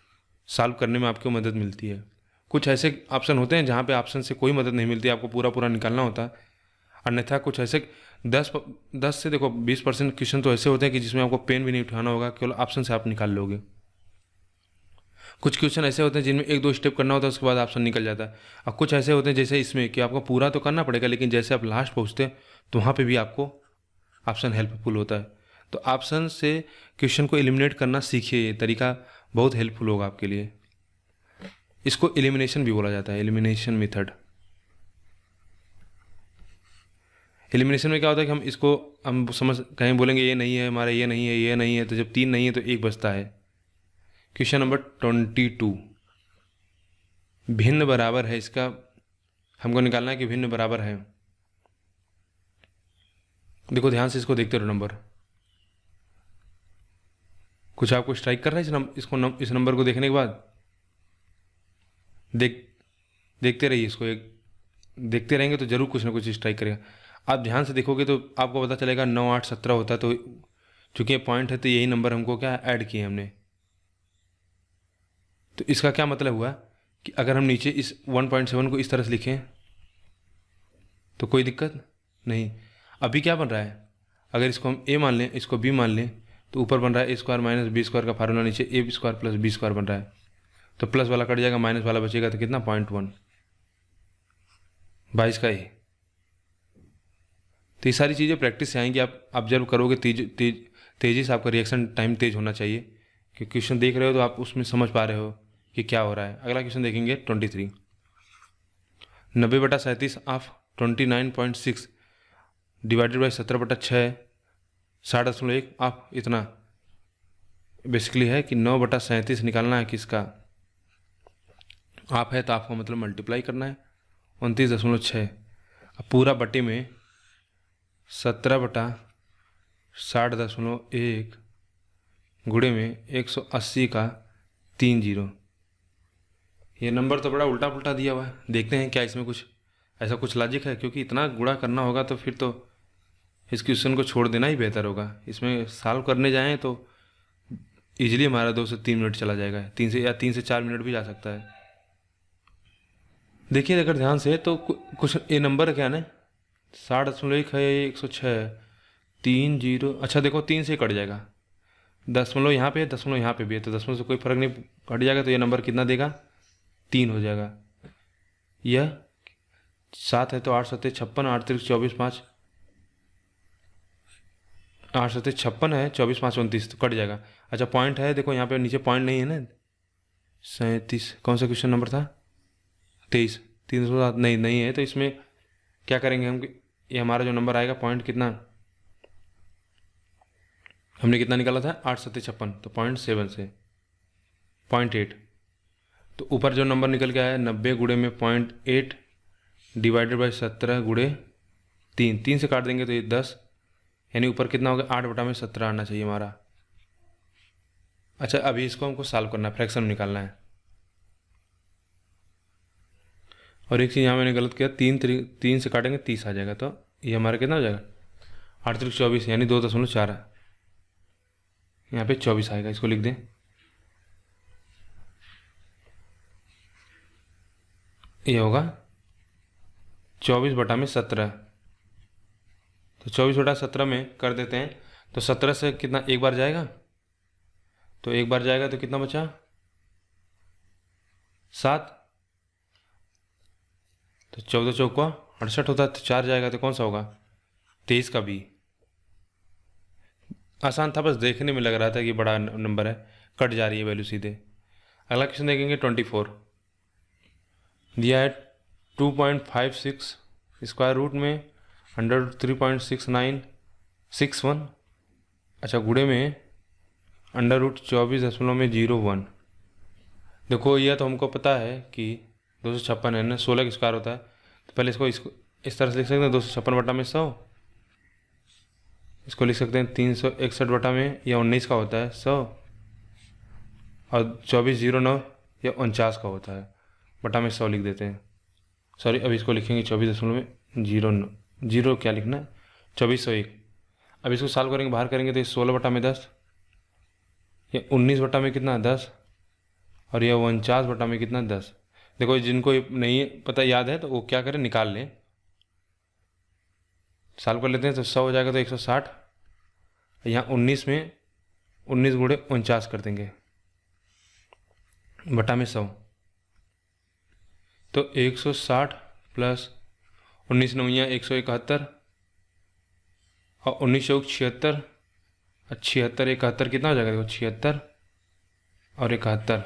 सॉल्व करने में आपको मदद मिलती है। कुछ ऐसे ऑप्शन होते हैं जहाँ पे ऑप्शन से कोई मदद नहीं मिलती, आपको पूरा पूरा निकालना होता है। अन्यथा कुछ ऐसे 10 से देखो 20% क्वेश्चन तो ऐसे होते हैं कि जिसमें आपको पेन भी नहीं उठाना होगा, केवल ऑप्शन से आप निकाल लोगे। कुछ क्वेश्चन ऐसे होते हैं जिनमें 1-2 स्टेप करना होता है, उसके बाद ऑप्शन निकल जाता है। और कुछ ऐसे होते हैं जैसे इसमें कि आपको पूरा तो करना पड़ेगा, लेकिन जैसे आप लास्ट पहुँचते हैं तो वहाँ पे भी आपको ऑप्शन हेल्पफुल होता है। तो ऑप्शन से क्वेश्चन को एलिमिनेट करना सीखिए, ये तरीका बहुत हेल्पफुल होगा आपके लिए। इसको एलिमिनेशन भी बोला जाता है, एलिमिनेशन मेथड। एलिमिनेशन में क्या होता है कि हम समझ कहीं बोलेंगे ये नहीं है हमारा, ये नहीं है, ये नहीं है, तो जब 3 नहीं है तो 1 बचता है। क्वेश्चन नंबर 22, भिन्न बराबर है, इसका हमको निकालना है कि भिन्न बराबर है। देखो ध्यान से इसको देखते रहो नंबर। कुछ आपको स्ट्राइक कर रहा है इस नंबर को देखने के बाद? देखते रहिए इसको, एक देखते रहेंगे तो जरूर कुछ ना कुछ स्ट्राइक करेगा। आप ध्यान से देखोगे तो आपको पता चलेगा 9, 8, 17 होता है। तो चूंकि ये पॉइंट है तो यही नंबर हमको क्या ऐड किए हमने। तो इसका क्या मतलब हुआ कि अगर हम नीचे इस 1.7 को इस तरह से लिखें तो कोई दिक्कत नहीं। अभी क्या बन रहा है, अगर इसको हम a मान लें, इसको b मान लें, तो ऊपर बन रहा है a² - b² का फार्मूला, नीचे a² + b² बन रहा है। तो प्लस वाला कट जाएगा, माइनस वाला बचेगा, तो कितना 0.1, 22 का a। तो ये सारी चीज़ें प्रैक्टिस से आएंगी, आप ऑब्जर्व करोगे, तेज़ी से आपका रिएक्शन टाइम तेज होना चाहिए। कि क्वेश्चन देख रहे हो तो आप उसमें समझ पा रहे हो कि क्या हो रहा है। अगला क्वेश्चन देखेंगे 23, 90/37 ऑफ 29.6 डिवाइडेड बाई 17/6 60.1 ऑफ इतना। बेसिकली है कि 9/37 निकालना है किसका, आप है तो आपको मतलब मल्टीप्लाई करना है 29.6। अब पूरा बटे में 17/60.1 गुणे में 180 का 3 जीरो। ये नंबर तो बड़ा उल्टा पुल्टा दिया हुआ है। देखते हैं क्या इसमें कुछ ऐसा कुछ लॉजिक है, क्योंकि इतना गुणा करना होगा तो फिर तो इस क्वेश्चन को छोड़ देना ही बेहतर होगा। इसमें सॉल्व करने जाएं तो इजीली हमारा 2 से 3 मिनट चला जाएगा, 3 से 4 मिनट भी जा सकता है। देखिए अगर ध्यान से तो कुछ ये नंबर क्या है ना, 60.1 है, 106, 3 जीरो। अच्छा देखो 3 से कट जाएगा, दशमलव यहाँ पे है, दशमलव यहाँ पे भी है, तो दशमलव से कोई फर्क नहीं, कट जाएगा। तो ये नंबर कितना देगा, 3 हो जाएगा। यह 7 है तो 8 7 56, 8 3 24 5, 8 7 56 है, 24 5 29, तो कट जाएगा। अच्छा पॉइंट है, देखो यहाँ पे नीचे पॉइंट नहीं है ना, 37, कौन सा क्वेश्चन नंबर था, 23, 307 नहीं है। तो इसमें क्या करेंगे हम, ये हमारा जो नंबर आएगा पॉइंट कितना, हमने कितना निकाला था 8 7 56, तो 0.7 से 0.8। तो ऊपर जो नंबर निकल के आया 90 गुणे में 0.8 डिवाइडेड बाई 17 गुणे 3 से काट देंगे तो ये 10, यानी ऊपर कितना होगा 8/17 आना चाहिए हमारा। अच्छा अभी इसको हमको सॉल्व करना है, फ्रैक्शन निकालना है। और एक चीज़ यहाँ मैंने गलत किया, 3 से काटेंगे 30 आ जाएगा, तो ये हमारा कितना हो जाएगा 8 3 24, यानी 2.4, यहाँ पे 24 आएगा। इसको लिख दें, ये होगा 24/17। तो 24/17 में कर देते हैं, तो 17 से कितना एक बार जाएगा, तो एक बार जाएगा तो कितना बचा 7, तो 14 चौका 68 होता है, तो 4 जाएगा तो कौन सा होगा 23 का भी। आसान था, बस देखने में लग रहा था कि बड़ा नंबर है, कट जा रही है वैल्यू सीधे। अगला क्वेश्चन देखेंगे 24, दिया है 2.56 स्क्वायर रूट में √3.6961, अच्छा गुणे में √24.01। देखो यह तो हमको पता है कि 256 है ना, 16 का स्क्वायर होता है, तो पहले इसको इस तरह से लिख सकते हैं 256/100। इसको लिख सकते हैं 361 में, या 19 का होता है 100, और 2409 या 49 का होता है, बटा में 100 लिख देते हैं। सॉरी, अब इसको लिखेंगे 24.09, क्या लिखना है 2401। अब इसको सॉल्व करेंगे, बाहर करेंगे तो ये 16/10, ये 19/में कितना 10, और ये 49/में कितना 10। देखो जिनको नहीं पता याद है तो वो क्या करें, निकाल लें, सॉल्व कर लेते हैं। तो 100 हो जाएगा तो 160, यहाँ 19 में 19 गुणे 49 कर देंगे बटा में 100, तो 160 प्लस 19 नौया 171, और 19 चौक 76, 76 71 कितना हो जाएगा, देखो 76 और 71,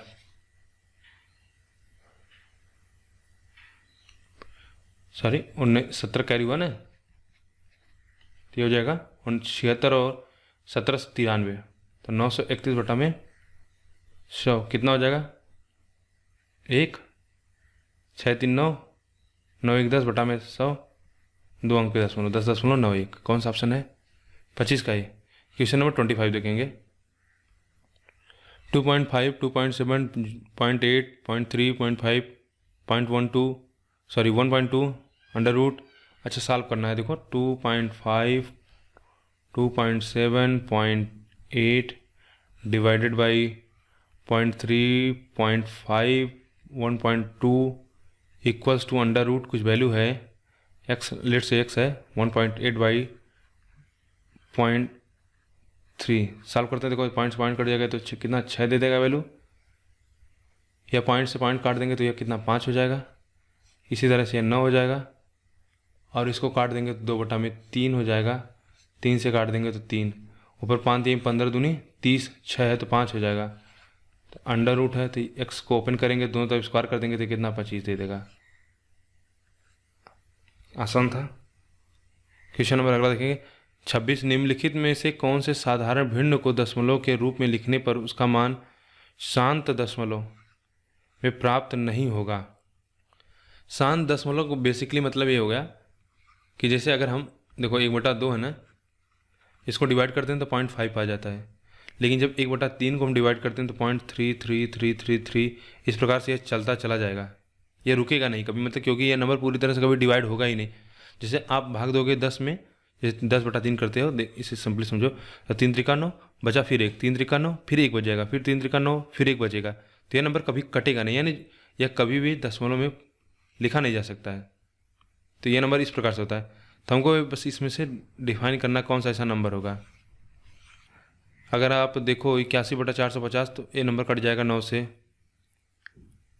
सॉरी 17 कैरी हुआ ना, तो ये हो जाएगा 76 और 17 93, तो 931/100 कितना हो जाएगा, 1 6 3 9 9 1 10/100, 2 अंक पे 10 10.91, कौन सा ऑप्शन है, 25 का ही। क्वेश्चन नंबर 25 देखेंगे। 2.5 2.7 0.8 0.3 0.5 0.12 सॉरी 1.2 अंडर रूट, अच्छा सॉल्व करना है। देखो 2.5 2.7 0.8 divided by 0.3 0.5 1.2 equals to under root, कुछ वैल्यू है एक्स, लेट से एक्स है 1.8 बाई 0.3, सॉल्व करते हैं। देखो पॉइंट से पॉइंट कट जाएगा तो कितना 6 दे देगा वैल्यू, या पॉइंट से पॉइंट काट देंगे तो यह कितना 5 हो जाएगा, इसी तरह से 9 हो जाएगा, और इसको काट देंगे तो 2/3 हो जाएगा, 3 से काट देंगे तो 3, ऊपर 5 3 15 दूनी 30, 6 है तो 5 हो जाएगा, तो अंडर रूट है तो एक्स को ओपन करेंगे, दोनों तरफ स्क्वायर कर देंगे तो कितना 25 दे देगा। आसान था। क्वेश्चन नंबर अगला देखेंगे। 26 निम्नलिखित में से कौन से साधारण भिन्न को दशमलव के रूप में लिखने पर उसका मान शांत दशमलव में प्राप्त नहीं होगा। शांत दशमलव को बेसिकली मतलब ये हो गया कि जैसे अगर हम देखो 1/2 है ना, इसको डिवाइड करते हैं तो 0.5 आ जाता है, लेकिन जब 1/3 को हम डिवाइड करते हैं तो 0.33333 इस प्रकार से ये चलता चला जाएगा, ये रुकेगा नहीं कभी, मतलब क्योंकि ये नंबर पूरी तरह से कभी डिवाइड होगा ही नहीं। जैसे आप भाग दोगे 10 में, जैसे 10/3 करते हो, इसे सिंपली समझो, तो 3 त्रिका 9 बचा, फिर 1 3 त्रिका 9 फिर 1 बचेगा, फिर 3 त्रिका 9 फिर 1 बचेगा, तो यह नंबर कभी कटेगा नहीं, यानी यह कभी भी दशमलव में लिखा नहीं जा सकता है। तो ये नंबर इस प्रकार से होता है, तो हमको बस इसमें से डिफाइन करना कौन सा ऐसा नंबर होगा। अगर आप देखो 81/450 तो ये नंबर कट जाएगा 9 से,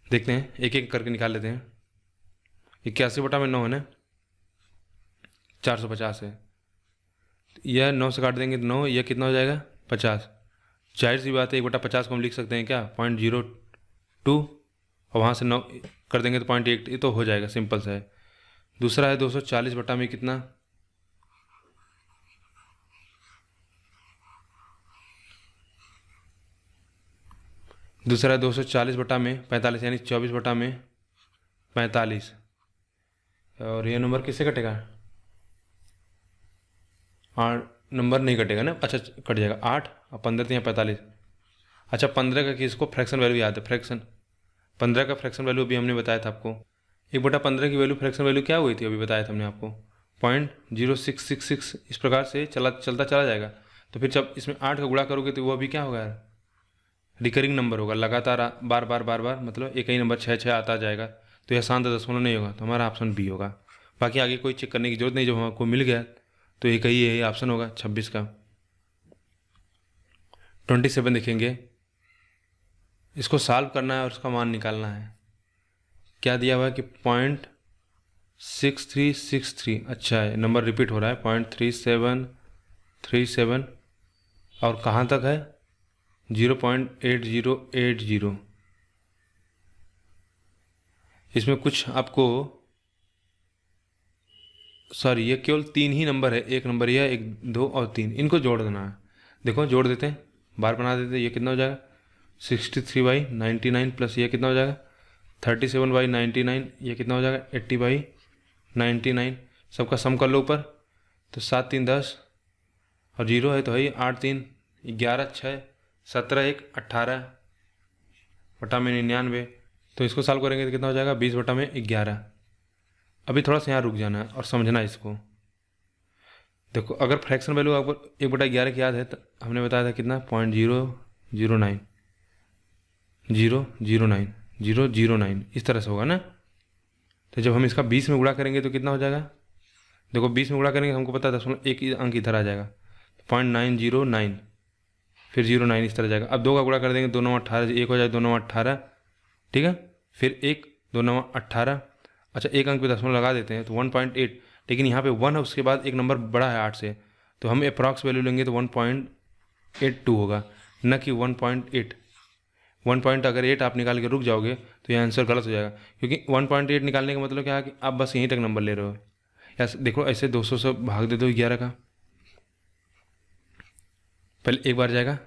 देखते हैं एक एक करके निकाल लेते हैं। 81/9 है ना, 450 है, यह 9 से काट देंगे तो 9, यह कितना हो जाएगा 50, जाहिर सी बात है 1/50 को हम लिख सकते हैं क्या 0.02, और वहाँ से 9 कर देंगे तो 0.1, ये तो हो जाएगा, सिंपल सा है। दूसरा है 240 में कितना, दूसरा है 240/45, यानी 24/45, और ये नंबर किससे कटेगा, 8 नंबर नहीं कटेगा ना, अच्छा कट जाएगा 8 और 15 तो यहाँ 45। अच्छा 15 का किसको फ्रैक्शन वैल्यू याद है, फ्रैक्शन 15 का फ्रैक्शन वैल्यू अभी हमने बताया था आपको, 1/15 की वैल्यू फ्रैक्शन वैल्यू क्या हुई थी अभी बताया था हमने आपको 0.0666, इस प्रकार से चलता चला जाएगा। तो फिर जब इसमें 8 का गुणा करोगे तो वो अभी क्या होगा, रिकरिंग नंबर होगा, लगातार बार बार बार बार, मतलब एक ही नंबर 6 6 आता जाएगा, तो यह शांत दशमलव नहीं होगा, तो हमारा ऑप्शन बी होगा। बाकी आगे कोई चेक करने की जरूरत नहीं, जब हमको मिल गया तो एक ही यही ऑप्शन होगा 26 का। 27 देखेंगे, इसको सॉल्व करना है और उसका मान निकालना है। क्या दिया हुआ है कि 0.6363, अच्छा है नंबर रिपीट हो रहा है 0.3737, और कहाँ तक है 0.8080। इसमें कुछ आपको, सॉरी ये केवल 3 ही नंबर है, एक नंबर यह 1 2 और 3, इनको जोड़ देना है। देखो जोड़ देते हैं, बार बना देते हैं, ये कितना हो जाएगा 63/99 प्लस ये कितना हो जाएगा 37/99, ये कितना हो जाएगा 80/99, सबका सम कर लो ऊपर, तो 7 3 10 और 0 है तो है 8 3 11 6 17 1 18/99, तो इसको सॉल्व करेंगे तो कितना हो जाएगा 20/11। अभी थोड़ा सा यहाँ रुक जाना है और समझना इसको। देखो अगर फ्रैक्शन वैल्यू आपको 1/11 की याद है तो हमने बताया था कितना 0.009 009 009 इस तरह से होगा ना। तो जब हम इसका 20 में गुणा करेंगे तो कितना हो जाएगा, देखो 20 में गुणा करेंगे हमको पता है 0.1 अंक इधर आ जाएगा 0.909, फिर 09 इस तरह जाएगा। अब 2 का गुणा कर देंगे 2 9 18, एक हो जाए 2 9 18, ठीक है, फिर 1 2 9 18, अच्छा एक अंक पे दशमलव लगा देते हैं तो 1.8, लेकिन यहाँ पे 1 है उसके बाद एक नंबर बड़ा है 8 से, तो हम अप्रॉक्स वैल्यू लेंगे तो 1.82 होगा, न कि 1.8। 1 अगर 8 आप निकाल के रुक जाओगे तो ये आंसर गलत हो जाएगा, क्योंकि 1.8 निकालने का मतलब क्या है कि आप बस यहीं तक नंबर ले रहे हो। या देखो ऐसे 200 से भाग दे दो 11 का, पहले एक बार जाएगा,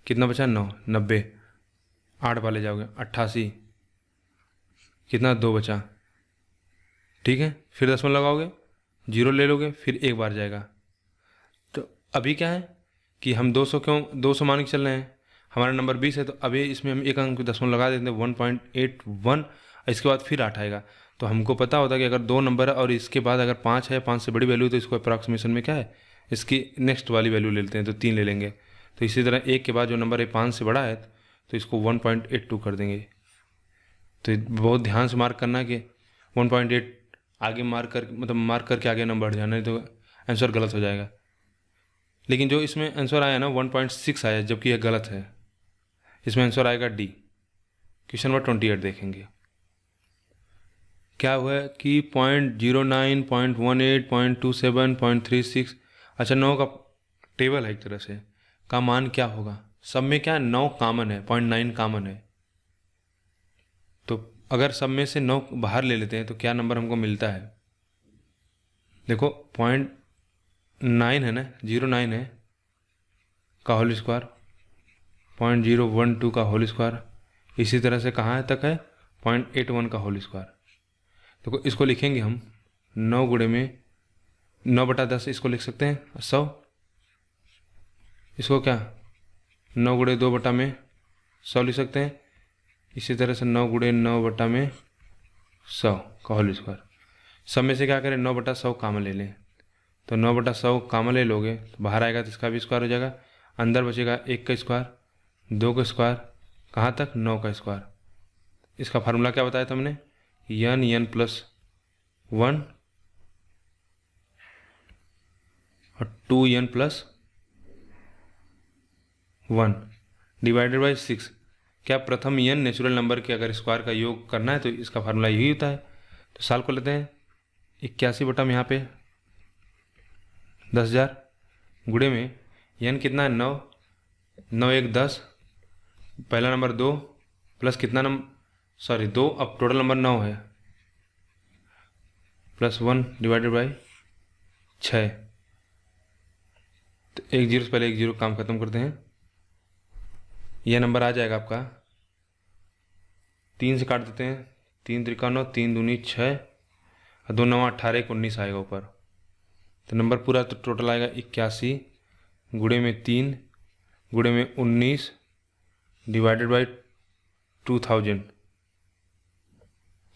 कितना बचा 9, 90, 8 वाले जाओगे 88, कितना 2 बचा, ठीक है, फिर दशमलव लगाओगे 0 ले लोगे, फिर एक बार जाएगा। तो अभी क्या है कि हम 200 मान के चल रहे हैं, हमारा नंबर 20 है, तो अभी इसमें हम एक अंक दशमलव लगा देते हैं 1.81, इसके बाद फिर 8 आएगा। तो हमको पता होता है कि अगर 2 नंबर है और इसके बाद अगर 5 है, 5 से बड़ी वैल्यू, तो इसको अप्रॉक्सीमेशन में क्या है, इसकी नेक्स्ट वाली वैल्यू ले लेते हैं, तो 3 ले लेंगे। तो इसी तरह 1 के बाद जो नंबर है 5 से बड़ा है तो इसको 1.82 कर देंगे। तो बहुत ध्यान से मार्क करना कि 1.8 आगे मार्क कर, मतलब मार्क करके आगे नंबर बढ़ जाना, नहीं तो आंसर गलत हो जाएगा। लेकिन जो इसमें आंसर आया ना 1.6 आया, जबकि यह गलत है, इसमें आंसर आएगा डी। क्वेश्चन नंबर 28 देखेंगे, क्या हुआ है कि 0.09, 0.18, 0.27, 0.36, अच्छा 9 का टेबल है एक तरह से, का मान क्या होगा, सब में क्या है 9 कॉमन है, 0.9 कॉमन है, तो अगर सब में से 9 बाहर ले लेते हैं तो क्या नंबर हमको मिलता है। देखो 0.9 है ना, 09 है का होल स्क्वायर, 0.012 का होल स्क्वायर, इसी तरह से कहाँ तक है 0.81 का होल स्क्वायर। देखो इसको लिखेंगे हम 9 गुणे में 9/10, इसको लिख सकते हैं 100, इसको क्या 9 गुणे 2 में 100 लिख सकते हैं, इसी तरह से 9 गुणे 9/100 का होल स्क्वायर। सब में से क्या करें 9/100 कॉमन ले लें, तो 9/100 कॉमन ले लोगे तो बाहर आएगा तो इसका भी स्क्वायर हो जाएगा, अंदर बचेगा 1 का स्क्वायर, 2 का स्क्वायर, कहाँ तक 9 का स्क्वायर। इसका फार्मूला क्या बताया था हमने, n+1 और 2n+1 डिवाइडेड बाई 6। क्या प्रथम n नेचुरल नंबर के अगर स्क्वायर का योग करना है तो इसका फार्मूला यही होता है। तो साल को लेते हैं 81 बटा में यहाँ पे 10,000 गुणे में n कितना है 9, 9 1 10, पहला नंबर 2 प्लस कितना नंबर 2, अब टोटल नंबर 9 है, +1 डिवाइडेड बाई 6, तो 1 0 से पहले 1 0 काम खत्म करते हैं, यह नंबर आ जाएगा आपका 3 से काट देते हैं, 3 त्रिका 9, 3 दूनी 6 और 2 9 18, 1 19 आएगा ऊपर, तो नंबर पूरा तो टोटल आएगा 81 गुणे में 3 गुणे में 19 डिवाइडेड बाई 2000।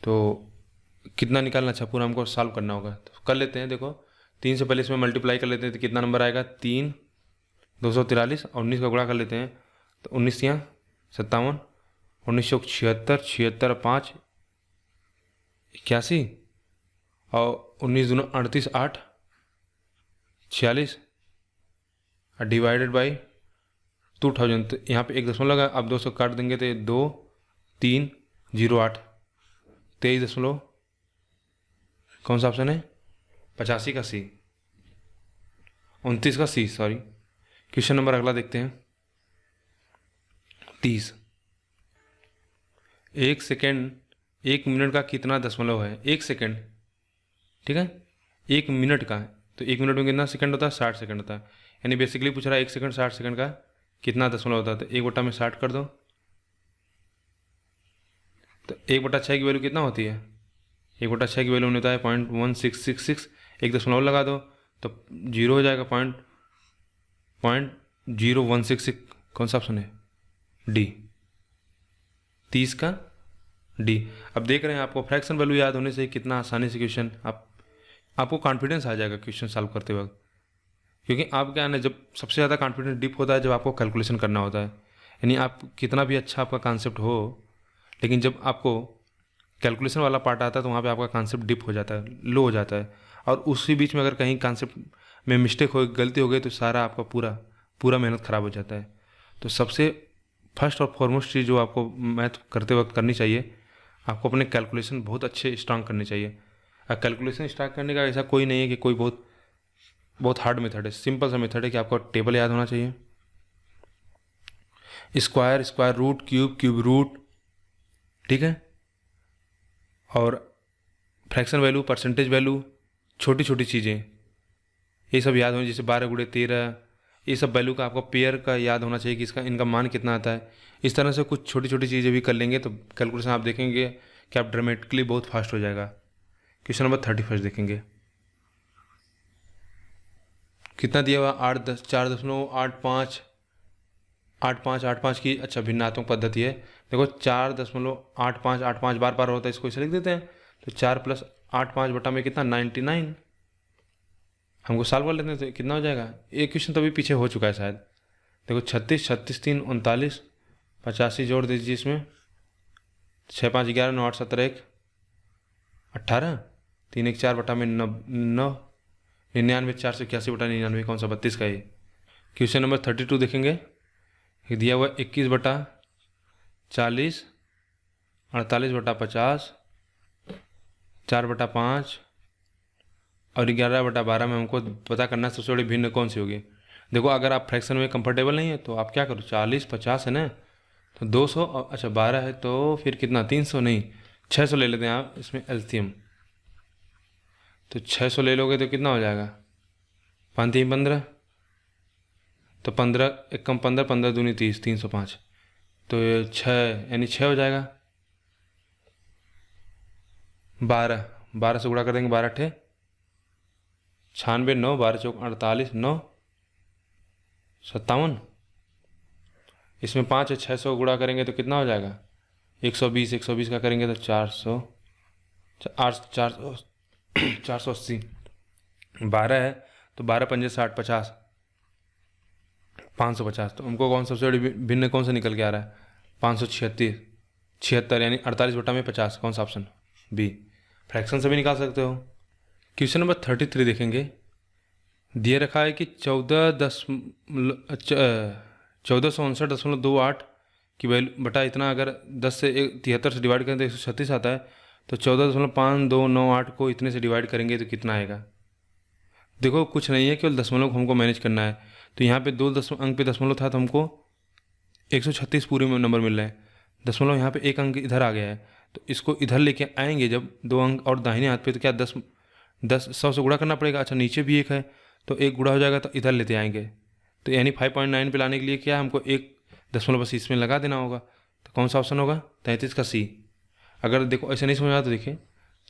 तो कितना निकालना, अच्छा पूरा हमको सॉल्व करना होगा, तो कर लेते हैं। देखो 3 से पहले इसमें मल्टीप्लाई कर लेते हैं तो कितना नंबर आएगा 3 243, और 19 का गुणा कर लेते हैं तो 19 यहाँ 57, 1976, 76 5 81 और 19 दूना 38 8 46 और डिवाइडेड बाई 2000, तो यहाँ पे एक दशमलव लगा, अब 200 काट देंगे तो 2 3 0 8, 23 दशमलव कौन सा ऑप्शन है 85 का सी, 29 का सी, सॉरी। क्वेश्चन नंबर अगला देखते हैं 30। 1 सेकेंड 1 मिनट का कितना दशमलव है, 1 सेकेंड, ठीक है 1 मिनट का, तो 1 मिनट में कितना सेकंड होता है 60 सेकंड होता है, यानी बेसिकली पूछ रहा है 1 सेकंड 60 सेकंड का कितना दशमलव होता है, तो 1/60 कर दो, तो 1/6 की वैल्यू कितना होती है, 1/6 की वैल्यू होता है 0.1666, एक दशमलव लगा दो तो 0 हो जाएगा, 0.0166, कौन सा ऑप्शन है डी, 30 का डी। अब देख रहे हैं आपको फ्रैक्शन वैल्यू याद होने से कितना आसानी से क्वेश्चन आपको कॉन्फिडेंस आ जाएगा क्वेश्चन सॉल्व करते वक्त। क्योंकि आप क्या है ना, जब सबसे ज़्यादा कॉन्फिडेंस डिप होता है जब आपको कैलकुलेशन करना होता है। यानी आप कितना भी अच्छा आपका कॉन्सेप्ट हो, लेकिन जब आपको कैलकुलेशन वाला पार्ट आता है तो वहाँ पे आपका कॉन्सेप्ट डिप हो जाता है, लो हो जाता है। और उसी बीच में अगर कहीं कॉन्सेप्ट में मिस्टेक हो, गलती हो गई, तो सारा आपका पूरा पूरा मेहनत ख़राब हो जाता है। तो सबसे फर्स्ट और फॉरमोस्ट चीज़ जो आपको मैथ करते वक्त करनी चाहिए, आपको अपने कैलकुलेशन बहुत अच्छे स्ट्रांग करने चाहिए। और कैलकुलेशन स्टार्ट करने का ऐसा कोई नहीं है कि कोई बहुत बहुत हार्ड मेथड है। सिंपल सा मेथड है कि आपको टेबल याद होना चाहिए, square, square root, cube, cube root, ठीक है। और फ्रैक्शन वैल्यू, परसेंटेज वैल्यू, छोटी छोटी चीज़ें ये सब याद होनी। जैसे 12 × 13, ये सब वैल्यू का आपको पेयर का याद होना चाहिए कि इसका इनका मान कितना आता है। इस तरह से कुछ छोटी छोटी चीज़ें भी कर लेंगे तो कैलकुलेशन आप देखेंगे कि आप ड्रामेटिकली बहुत फास्ट हो जाएगा। क्वेश्चन नंबर 31 देखेंगे, कितना दिया हुआ, 4.85 की अच्छा भिन्नात्मक पद्धति है। देखो 4.85 बार बार होता है, इसको इसे लिख देते हैं। तो 4+8.5 में कितना, 99। हमको सॉल्व कर लेते हैं तो कितना हो जाएगा। एक क्वेश्चन तो अभी पीछे हो चुका है शायद। देखो 36, 36 3 39, 85 जोड़ दीजिए इसमें, 6 5 11, 9 8 17 1 18, 3 1 4 बटा में 9, 99, 481 बटा 99, कौन सा 32 का ये। क्वेश्चन नंबर 32 देखेंगे, दिया हुआ 21/40, 48/50, 4/5 और 11/12 में हमको पता करना है सबसे बड़ी भिन्न कौन सी होगी। देखो अगर आप फ्रैक्शन में कंफर्टेबल नहीं है तो आप क्या करो, 40 50 है ना, तो 200 और अच्छा 12 है तो फिर कितना, 300 नहीं 600 ले लेते हैं आप इसमें एलसीएम। तो 600 ले लोगे तो कितना हो जाएगा, 5 3 15, तो 15 एक कम 15, 15 दूनी 30, 305, तो ये 6 यानी 6 हो जाएगा। 12 से गुणा कर देंगे, 12 × 96, 9, 12 × 4 48, 9 57। इसमें 5 है, 600 गुणा करेंगे तो कितना हो जाएगा, 120, 120 का करेंगे तो 400, 480। 12 है तो 12 पंजे 60, 50, 550। तो हमको कौन सबसे बड़ी भिन्न कौन सा निकल के आ रहा है, 576, 76 यानी 48/50, कौन सा ऑप्शन, बी। फ्रैक्शन से भी निकाल सकते हो। क्वेश्चन नंबर 33 देखेंगे, दिए रखा है कि 1459.28 की वैल्यू बटा इतना, अगर 10 से 73 से डिवाइड करें तो 136 आता है। तो 14.5298 को इतने से डिवाइड करेंगे तो कितना आएगा। देखो कुछ नहीं है, केवल दशमलव को हमको मैनेज करना है। तो यहाँ पे 2 अंक पे दशमलव था तो हमको 136 पूरे में नंबर मिल रहे हैं। दशमलव यहाँ पे एक अंक इधर आ गया है तो इसको इधर लेके आएंगे जब 2 अंक और दाहिने हाथ पे, तो क्या 10 100 से गुणा करना पड़ेगा। अच्छा नीचे भी एक है तो एक गुणा हो जाएगा तो इधर लेते आएंगे। तो यानी 5.9 पे लाने के लिए क्या हमको एक दशमलव बस इसमें लगा देना होगा। तो कौन सा ऑप्शन होगा, 33 का सी। अगर देखो ऐसे नहीं समझ आता तो देखिए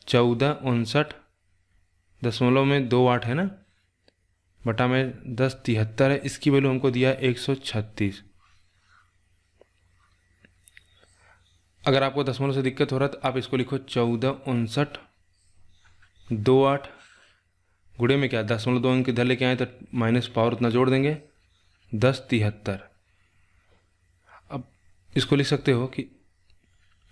1459.28 है ना, बटा में 10 73 है, इसकी वैल्यू हमको दिया है 136। अगर आपको दशमलव से दिक्कत हो रहा है तो आप इसको लिखो 1459.28 गुणे में क्या, 0.2 अंक इधर लेके आए तो माइनस पावर उतना जोड़ देंगे, 10 73। अब इसको लिख सकते हो कि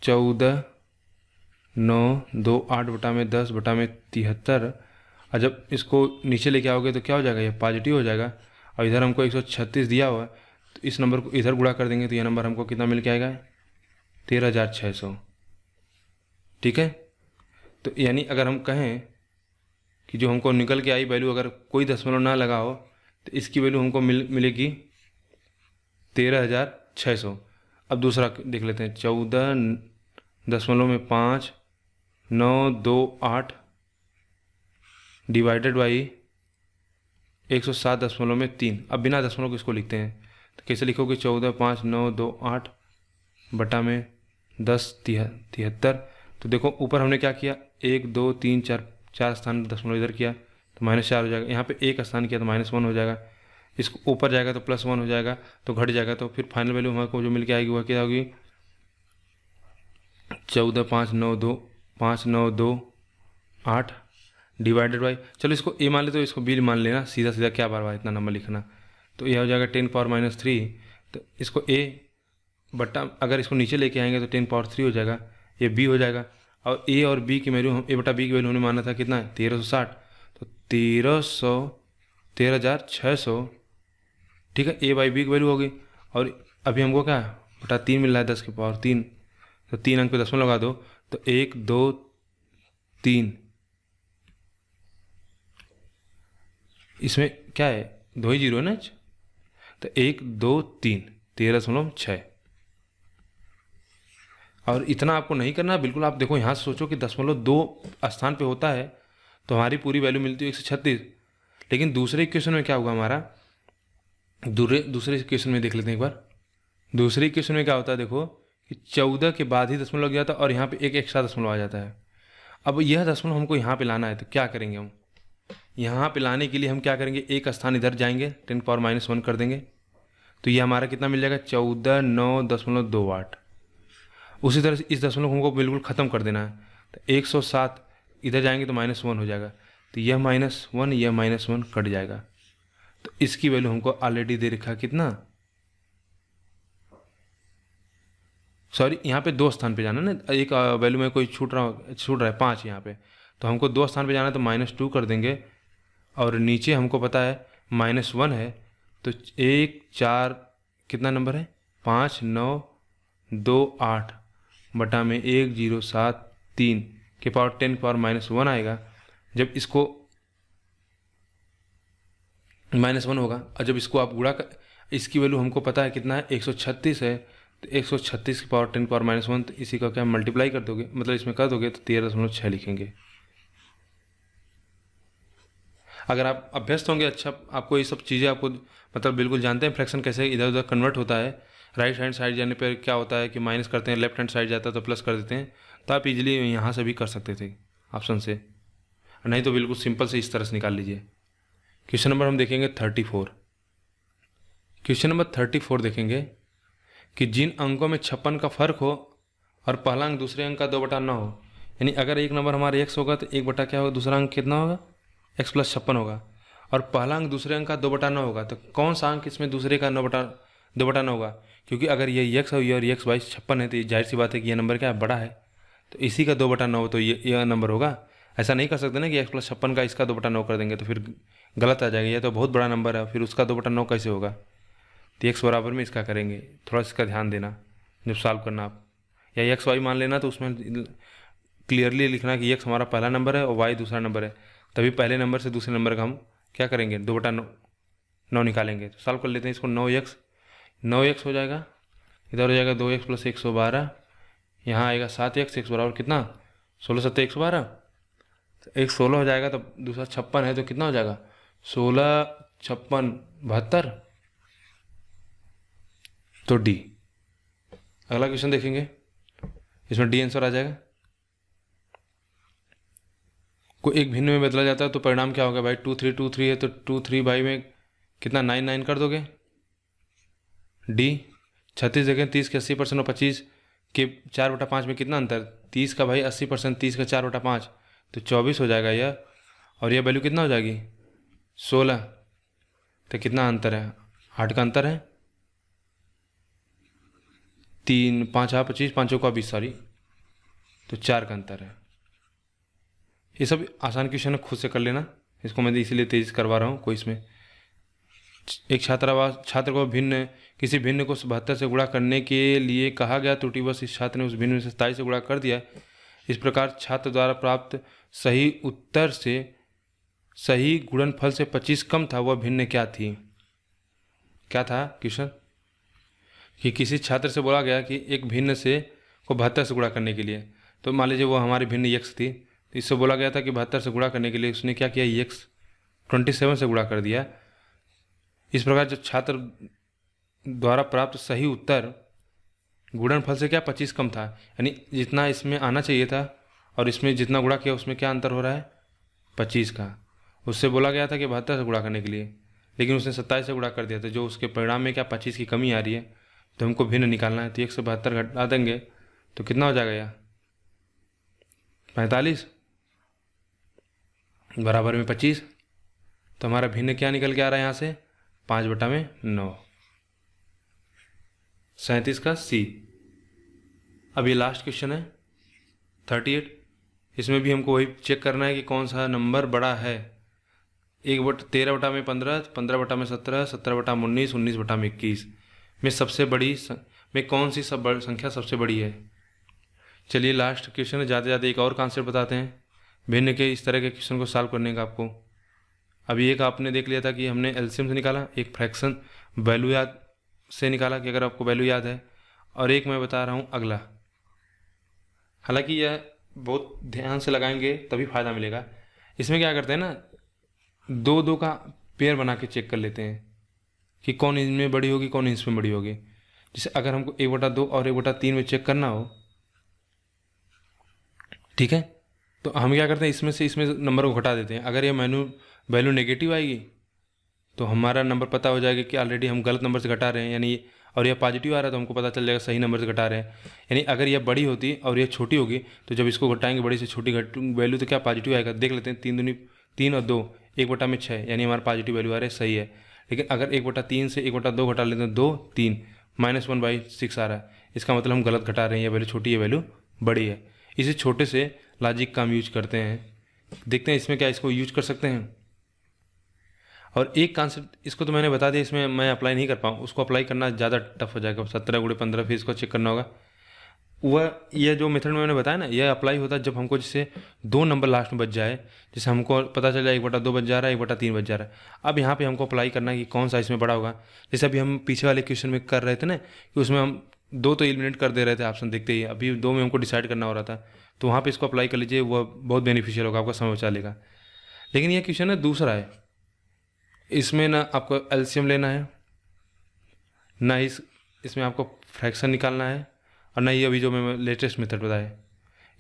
14,928 बटा में 10 बटा में 73। और जब इसको नीचे लेके आओगे तो क्या हो जाएगा, ये पॉजिटिव हो जाएगा। और इधर हमको 136 दिया हुआ है तो इस नंबर को इधर गुणा कर देंगे तो ये नंबर हमको कितना मिल के आएगा, 13,600। ठीक है। तो यानी अगर हम कहें कि जो हमको निकल के आई वैल्यू, अगर कोई दशमलव ना लगा हो तो इसकी वैल्यू हमको मिलेगी 13,600। अब दूसरा देख लेते हैं, 14.5,928 डिवाइडेड बाई 107.3। अब बिना दशमलव को इसको लिखते हैं तो कैसे लिखोगे, 14,5,928 बटा में 10 73। तो देखो ऊपर हमने क्या किया, 1 2 3 4 4 स्थान दशमलव इधर किया तो -4 हो जाएगा। यहाँ पे एक स्थान किया तो -1 हो जाएगा। इसको ऊपर जाएगा तो +1 हो जाएगा, तो घट जाएगा। तो फिर फाइनल वैल्यू हमको जो मिल के आएगी वह क्या होगी, 14,5,928 डिवाइडेड बाई, चलो इसको ए मान ले तो इसको बी मान लेना, सीधा सीधा क्या बार बार इतना नंबर लिखना। तो ये हो जाएगा 10⁻³ तो इसको ए बट्टा, अगर इसको नीचे लेके आएंगे तो 10⁻³ हो जाएगा, ये बी हो जाएगा। और ए और बी की वैल्यू हम ए बटा बी की वैल्यू हमने माना था कितना है 1360, तो 13,600 ठीक है, ए बाई बी की वैल्यू होगी। और अभी हमको क्या बटा 3 मिल रहा है 10⁻3, तो 3 अंक पे दशमलव लगा दो तो 1 2 3, इसमें क्या है 2 ही जीरो है ना, तो 1 2 3 13.6। और इतना आपको नहीं करना बिल्कुल, आप देखो यहाँ से सोचो कि 0.2 स्थान पे होता है तो हमारी पूरी वैल्यू मिलती है 136। लेकिन दूसरे इक्वेशन में क्या होगा हमारा, दूसरे इक्वेशन में देख लेते हैं एक बार। दूसरे इक्वेशन में क्या होता है देखो कि 14 के बाद ही दशमलव लग जाता है और यहाँ पे एक एक्स्ट्रा दशमलव आ जाता है। अब यह दशमलव हमको यहाँ पे लाना है तो क्या करेंगे हम, यहाँ पे लाने के लिए हम क्या करेंगे, एक स्थान इधर जाएंगे 10⁻⁻1 कर देंगे, तो ये हमारा कितना मिल जाएगा 14,9.28। उसी तरह से इस दशमलव को हमको बिल्कुल ख़त्म कर देना है, तो 107 इधर जाएंगे तो -1 हो जाएगा, तो यह -1 यह -1 कट जाएगा। तो इसकी वैल्यू हमको ऑलरेडी दे रखा कितना, सॉरी यहाँ पे 2 स्थान पे जाना ना, एक वैल्यू में कोई छूट रहा है 5 यहाँ पे, तो हमको 2 स्थान पे जाना है तो -2 कर देंगे। और नीचे हमको पता है -1 है, तो 1 4 कितना नंबर है 5 9 2 8 बटा में 1 0 7 3 के पावर 10⁻⁻1 आएगा। जब इसको -1 होगा और जब इसको आप गुणा कर, इसकी वैल्यू हमको पता है कितना है 136 है, तो 136 की पावर 10⁻⁻1, तो इसी का क्या मल्टीप्लाई कर दोगे, मतलब इसमें कर दोगे तो 13.6 लिखेंगे। अगर आप अभ्यस्त होंगे, अच्छा आपको ये सब चीज़ें आपको मतलब बिल्कुल जानते हैं फ्रैक्शन कैसे इधर उधर कन्वर्ट होता है, राइट हैंड साइड जाने पर क्या होता है कि माइनस करते हैं, लेफ्ट हैंड साइड जाता है तो प्लस कर देते हैं, तो आप इजीली यहाँ से भी कर सकते थे ऑप्शन से, नहीं तो बिल्कुल सिंपल से इस तरह से निकाल लीजिए। क्वेश्चन नंबर हम देखेंगे 34। क्वेश्चन नंबर 34 देखेंगे कि जिन अंकों में 56 का फर्क हो और पहला अंक दूसरे अंक का 2/9 हो, यानी अगर एक नंबर हमारा x होगा तो 1 क्या होगा, दूसरा अंक कितना होगा x + 56 होगा, और पहला अंक दूसरे अंक का 2/9 होगा, तो कौन सा अंक इसमें दूसरे का 2/9 होगा, क्योंकि अगर ये x और ये x 56 है तो जाहिर सी बात है कि ये नंबर क्या है बड़ा है, तो इसी का 2/9 तो ये नंबर होगा। ऐसा नहीं कर सकते ना कि x + 56 का इसका 2/9 कर देंगे तो फिर गलत आ जाएगा, ये तो बहुत बड़ा नंबर है, फिर उसका 2/9 कैसे होगा, तो x बराबर में इसका करेंगे। थोड़ा इसका ध्यान देना जब सॉल्व करना आप, या x y मान लेना तो उसमें क्लियरली लिखना कि x हमारा पहला नंबर है और y दूसरा नंबर है, तभी पहले नंबर से दूसरे नंबर का हम क्या करेंगे 2/9 निकालेंगे। तो सॉल्व कर लेते हैं इसको, 9x हो जाएगा, इधर हो जाएगा 2x + 112, यहाँ आएगा 7x, x बराबर कितना 16 7 112, तो एक 16 हो जाएगा, तो दूसरा 56 है तो कितना हो जाएगा 16 56 72, तो डी। अगला क्वेश्चन देखेंगे, इसमें डी आंसर आ जाएगा। को एक भिन्न में बदला जाता है तो परिणाम क्या होगा भाई, 2 3 2 3 है तो 2 3 भाई में कितना 9 9 कर दोगे, डी। 36 देखें 30 के 80% और 25 के 4/5 में कितना अंतर, 30 का भाई 80%, 30 का 4/5 तो 24 हो जाएगा यह, और यह वैल्यू कितना हो जाएगी 16, तो कितना अंतर है 8 का अंतर है, 3 5 25 5 का 20 सॉरी, तो 4 का अंतर है। ये सब आसान क्वेश्चन है, खुद से कर लेना, इसको मैं इसीलिए तेज करवा रहा हूँ। कोई इसमें एक छात्र को किसी भिन्न को 72 से गुणा करने के लिए कहा गया, त्रुटिवश इस छात्र ने उस भिन्न में से 27 से गुणा कर दिया। इस प्रकार छात्र द्वारा प्राप्त सही उत्तर से सही गुणनफल से 25 कम था, वह भिन्न क्या थी, क्या था क्वेश्चन, कि किसी छात्र से बोला गया कि एक भिन्न से को 72 से गुणा करने के लिए, तो मान लीजिए वो हमारी भिन्न x थी, तो इससे बोला गया था कि 72 से गुणा करने के लिए उसने क्या किया x 27 से गुणा कर दिया। इस प्रकार जो छात्र द्वारा प्राप्त सही उत्तर गुणनफल से क्या 25 कम था, यानी जितना इसमें आना चाहिए था और इसमें जितना गुणा किया उसमें क्या अंतर हो रहा है 25 का। उससे बोला गया था कि 72 से गुणा करने के लिए, लेकिन उसने 27 से गुणा कर दिया था, जो उसके परिणाम में क्या 25 की कमी आ रही है, तो हमको भिन्न निकालना है। तो 172 घटा देंगे तो कितना हो जाएगा, यह 45, बराबर में 25, तो हमारा भिन्न क्या निकल के आ रहा है यहाँ से, 5/9। 37 का सी। अब ये लास्ट क्वेश्चन है 38। इसमें भी हमको वही चेक करना है कि कौन सा नंबर बड़ा है। 13/15, 15/17, 17/19, 19/21 में सबसे बड़ी में कौन सी संख्या सबसे बड़ी है। चलिए लास्ट क्वेश्चन है, ज़्यादा ज़्यादा एक और कॉन्सेप्ट बताते हैं भिन्न के इस तरह के क्वेश्चन को सॉल्व करने का आपको। अभी एक आपने देख लिया था कि हमने एलसीएम से निकाला, एक फ्रैक्शन वैल्यू याद से निकाला कि अगर आपको वैल्यू याद है, और एक मैं बता रहा हूँ अगला। हालांकि यह बहुत ध्यान से लगाएंगे तभी फ़ायदा मिलेगा। इसमें क्या करते हैं ना, 2-2 का पेयर बना के चेक कर लेते हैं कि कौन इनमें बड़ी होगी कौन इसमें बड़ी होगी। जैसे अगर हमको 1/2 और 1/3 में चेक करना हो, ठीक है, तो हम क्या करते हैं इसमें से इसमें नंबर को घटा देते हैं। अगर ये वैल्यू नेगेटिव आएगी तो हमारा नंबर पता हो जाएगा कि ऑलरेडी हम गलत नंबर से घटा रहे हैं, यानी और यह पॉजिटिव आ रहा है तो हमको पता चल जाएगा सही नंबर से घटा रहे हैं। यानी अगर यह बड़ी होती और यह छोटी होगी तो जब इसको घटाएंगे बड़ी से छोटी वैल्यू तो क्या पॉजिटिव आएगा। देख लेते हैं, 3 और 2 1/6, यानी हमारा पॉजिटिव वैल्यू आ रहा है, सही है। लेकिन अगर 1/3 से 1/2 घटा लेते हैं 2 3 -1/6 आ रहा है, इसका मतलब हम गलत घटा रहे हैं, ये वैल्यू छोटी है वैल्यू बड़ी है। इसी छोटे से लॉजिक का हम यूज करते हैं। देखते हैं इसमें क्या इसको यूज कर सकते हैं। और एक कॉन्सेप्ट इसको तो मैंने बता दिया, इसमें मैं अप्लाई नहीं कर पाऊँ, उसको अप्लाई करना ज़्यादा टफ हो जाएगा। 17x15 फिर इसको चेक करना होगा। वह यह जो मेथड मैंने बताया ना, यह अप्लाई होता है जब हमको जैसे 2 नंबर लास्ट में बच जाए, जैसे हमको पता चल जाए 1/2 बच जा रहा है, 1/3 बच जा रहा है। अब यहाँ पे हमको अप्लाई करना है कि कौन सा इसमें बड़ा होगा। जैसे अभी हम पीछे वाले क्वेश्चन में कर रहे थे ना कि उसमें हम 2 तो एलिमिनेट कर दे रहे थे ऑप्शन देखते ही, अभी 2 में हमको डिसाइड करना हो रहा था, तो वहाँ पे इसको अप्लाई कर लीजिए, वह बहुत बेनिफिशियल होगा, आपका समय बचा लेगा। लेकिन यह क्वेश्चन है दूसरा है, इसमें ना आपको एलसीएम लेना है, ना इसमें आपको फ्रैक्शन निकालना है, और ना ही अभी जो मैं लेटेस्ट मेथड बताया।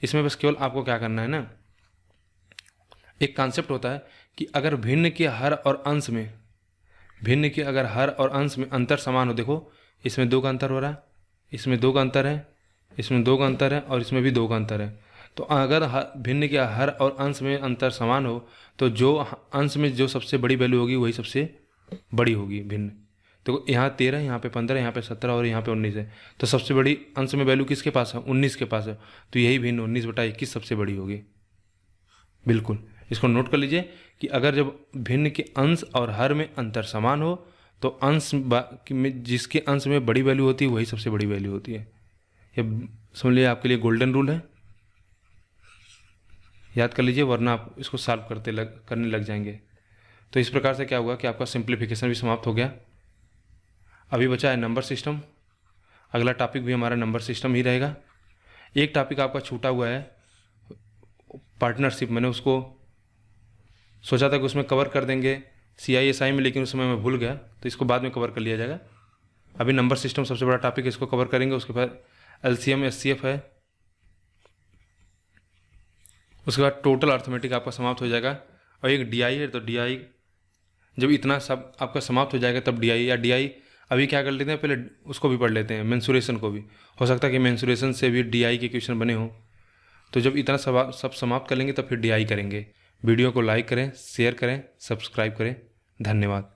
इसमें बस केवल आपको क्या करना है ना, एक कॉन्सेप्ट होता है कि अगर भिन्न के हर और अंश में अंतर समान हो। देखो इसमें 2 का अंतर हो रहा है, इसमें 2 का अंतर है, इसमें 2 का अंतर है, और इसमें भी 2 का अंतर है। तो अगर भिन्न के हर और अंश में अंतर समान हो तो जो अंश में जो सबसे बड़ी वैल्यू होगी वही सबसे बड़ी होगी भिन्न। तो यहाँ 13, यहाँ पे 15, यहाँ पे 17 और यहाँ पे 19 है, तो सबसे बड़ी अंश में वैल्यू किसके पास है, 19 के पास है, तो यही भिन्न 19/21 सबसे बड़ी होगी। बिल्कुल, इसको नोट कर लीजिए कि अगर जब भिन्न के अंश और हर में अंतर समान हो तो अंश में जिसके अंश में बड़ी वैल्यू होती है वही सबसे बड़ी वैल्यू होती है। ये समझ लीजिए आपके लिए गोल्डन रूल है, याद कर लीजिए, वरना आप इसको सॉल्व करने लग जाएंगे। तो इस प्रकार से क्या हुआ कि आपका सिंप्लीफिकेशन भी समाप्त हो गया। अभी बचा है नंबर सिस्टम। अगला टॉपिक भी हमारा नंबर सिस्टम ही रहेगा। एक टॉपिक आपका छूटा हुआ है पार्टनरशिप, मैंने उसको सोचा था कि उसमें कवर कर देंगे CISI में, लेकिन उस समय मैं भूल गया, तो इसको बाद में कवर कर लिया जाएगा। अभी नंबर सिस्टम सबसे बड़ा टॉपिक है, इसको कवर करेंगे। उसके बाद LCM SCF है, उसके बाद टोटल अर्थमेटिक आपका समाप्त हो जाएगा, और एक DI है। तो DI जब इतना सब आपका समाप्त हो जाएगा तब DI, या DI अभी क्या कर लेते हैं, पहले उसको भी पढ़ लेते हैं, मेंसुरेशन को भी। हो सकता है कि मेंसुरेशन से भी DI के क्वेश्चन बने हों, तो जब इतना सब समाप्त कर लेंगे तब फिर DI करेंगे। वीडियो को लाइक करें, शेयर करें, सब्सक्राइब करें। धन्यवाद।